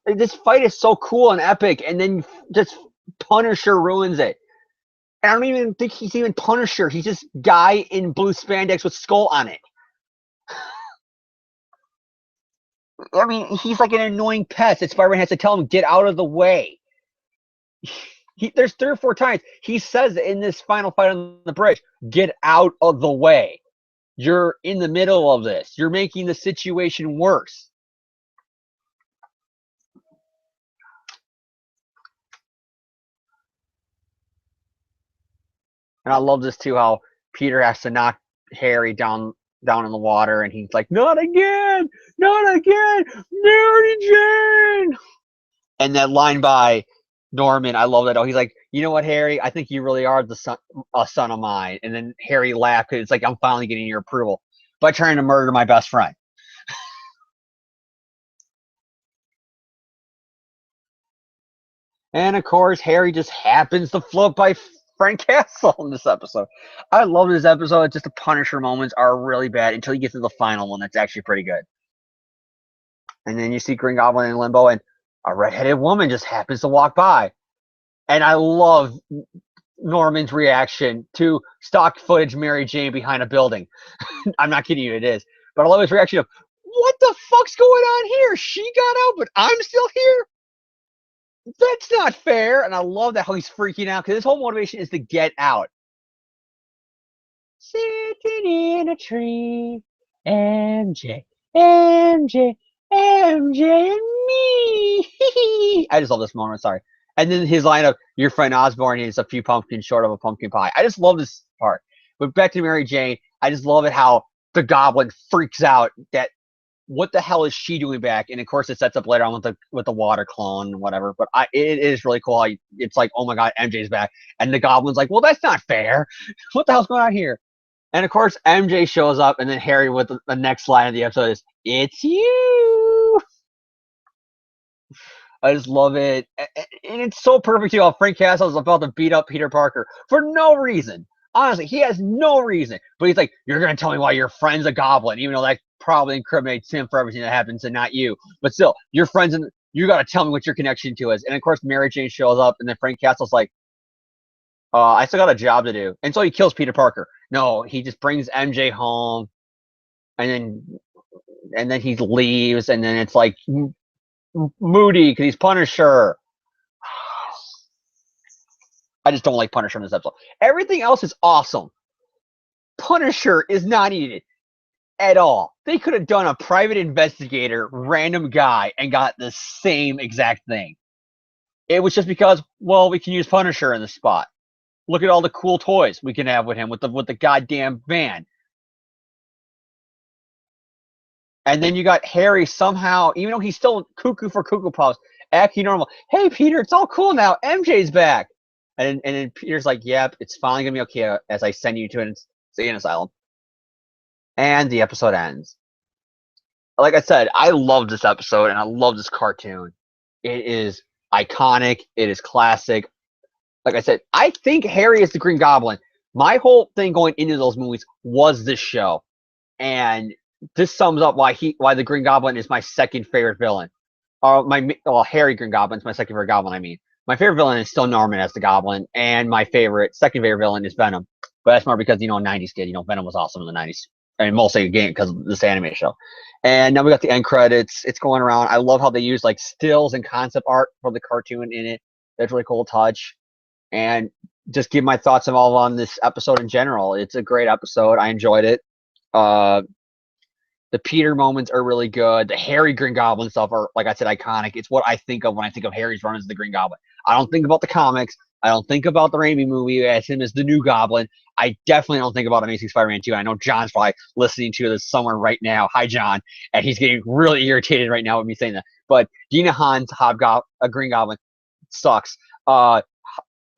This fight is so cool and epic, and then just Punisher ruins it. And I don't even think he's even Punisher. He's just guy in blue spandex with skull on it. I mean, he's like an annoying pest that Spider-Man has to tell him, get out of the way. There's 3 or 4 times he says in this final fight on the bridge, get out of the way. You're in the middle of this. You're making the situation worse. And I love this too, how Peter has to knock Harry down in the water, and he's like, not again, Mary Jane. And that line by Norman, I love that. Oh, he's like, you know what, Harry? I think you really are a son of mine. And then Harry laughed because it's like, I'm finally getting your approval by trying to murder my best friend. And of course, Harry just happens to float by Frank Castle in this episode. I love this episode. Just the Punisher moments are really bad until you get to the final one. That's actually pretty good. And then you see Green Goblin in limbo, and a redheaded woman just happens to walk by. And I love Norman's reaction to stock footage Mary Jane behind a building. I'm not kidding you, it is. But I love his reaction of, what the fuck's going on here? She got out, but I'm still here? That's not fair. And I love that how he's freaking out, because his whole motivation is to get out. Sitting in a tree, MJ, MJ, MJ and me. I just love this moment, sorry. And then his line of, your friend Osborn is a few pumpkins short of a pumpkin pie. I just love this part. But back to Mary Jane, I just love it how the goblin freaks out that, what the hell is she doing back? And of course, it sets up later on with the water clone and whatever. But it is really cool. It's like, oh my god, MJ's back, and the goblin's like, well, that's not fair. What the hell's going on here? And of course, MJ shows up, and then Harry with the next line of the episode is, it's you. I just love it, and it's so perfect too how Frank Castle is about to beat up Peter Parker for no reason. Honestly, he has no reason. But he's like, you're going to tell me why your friend's a goblin, even though that probably incriminates him for everything that happens and not you. But still, your friend's in, you got to tell me what your connection to is. And of course, Mary Jane shows up, and then Frank Castle's like, I still got a job to do. And so he kills Peter Parker. No, he just brings MJ home, and then he leaves, and then it's like Moody because he's Punisher. I just don't like Punisher in this episode. Everything else is awesome. Punisher is not needed at all. They could have done a private investigator, random guy, and got the same exact thing. It was just because, well, we can use Punisher in the spot. Look at all the cool toys we can have with him with the goddamn van. And then you got Harry somehow, even though he's still cuckoo for Cuckoo Puffs, acting normal. Hey, Peter, it's all cool now. MJ's back. And then Peter's like, "Yep, it's finally gonna be okay as I send you to an insane asylum." And the episode ends. Like I said, I love this episode and I love this cartoon. It is iconic. It is classic. Like I said, I think Harry is the Green Goblin. My whole thing going into those movies was this show, and this sums up why the Green Goblin is my second favorite villain. Harry Green Goblin is my second favorite Goblin. I mean, my favorite villain is still Norman as the Goblin, and my second favorite villain is Venom. But that's more because '90s kid. Venom was awesome in the '90s, and mostly again because of this anime show. And now we got the end credits. It's going around. I love how they use like stills and concept art for the cartoon in it. That's really cool touch. And just give my thoughts on this episode in general. It's a great episode. I enjoyed it. The Peter moments are really good. The Harry Green Goblin stuff are, like I said, iconic. It's what I think of when I think of Harry's run as the Green Goblin. I don't think about the comics. I don't think about the Raimi movie as him as the new Goblin. I definitely don't think about Amazing Spider-Man 2. I know John's probably listening to this somewhere right now. Hi, John. And he's getting really irritated right now with me saying that. But Dina Hahn's Green Goblin sucks.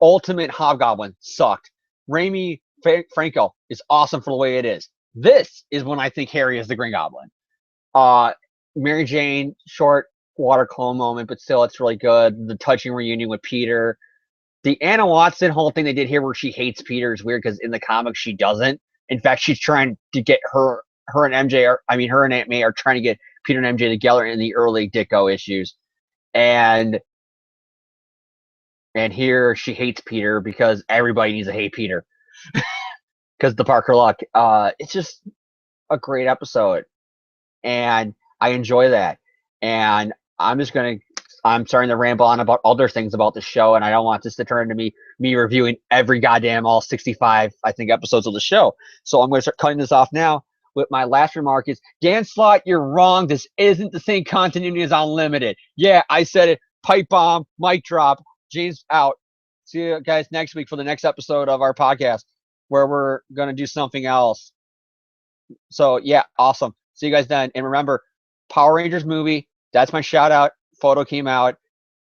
Ultimate Hobgoblin sucked. Raimi Franco is awesome for the way it is. This is when I think Harry is the Green Goblin. Mary Jane, short water clone moment, but still it's really good. The touching reunion with Peter. The Anna Watson whole thing they did here where she hates Peter is weird because in the comics she doesn't. In fact, she's trying to get her and MJ, her and Aunt May are trying to get Peter and MJ together in the early Ditko issues. And here she hates Peter because everybody needs to hate Peter. Because the Parker Luck. It's just a great episode. And I enjoy that. And I'm starting to ramble on about other things about the show, and I don't want this to turn into me reviewing every goddamn all 65, I think, episodes of the show. So I'm going to start cutting this off now with my last remark is, Dan Slott, you're wrong. This isn't the same continuity as Unlimited. Yeah, I said it. Pipe bomb, mic drop. James out. See you guys next week for the next episode of our podcast where we're going to do something else. So, yeah, awesome. See you guys then. And remember, Power Rangers movie, that's my shout out. Photo came out.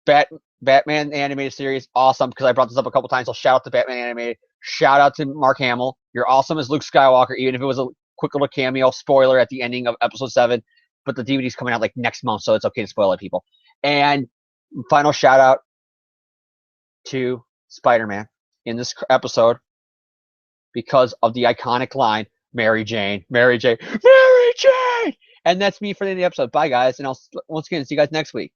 Batman animated series, awesome, because I brought this up a couple times. So shout out to Batman animated. Shout out to Mark Hamill. You're awesome as Luke Skywalker, even if it was a quick little cameo spoiler at the ending of episode 7. But the DVD's coming out like next month, so it's okay to spoil it, people. And final shout out to Spider-Man in this episode because of the iconic line, Mary Jane, Mary Jane, Mary Jane! And that's me for the end of the episode. Bye, guys. And I'll once again see you guys next week.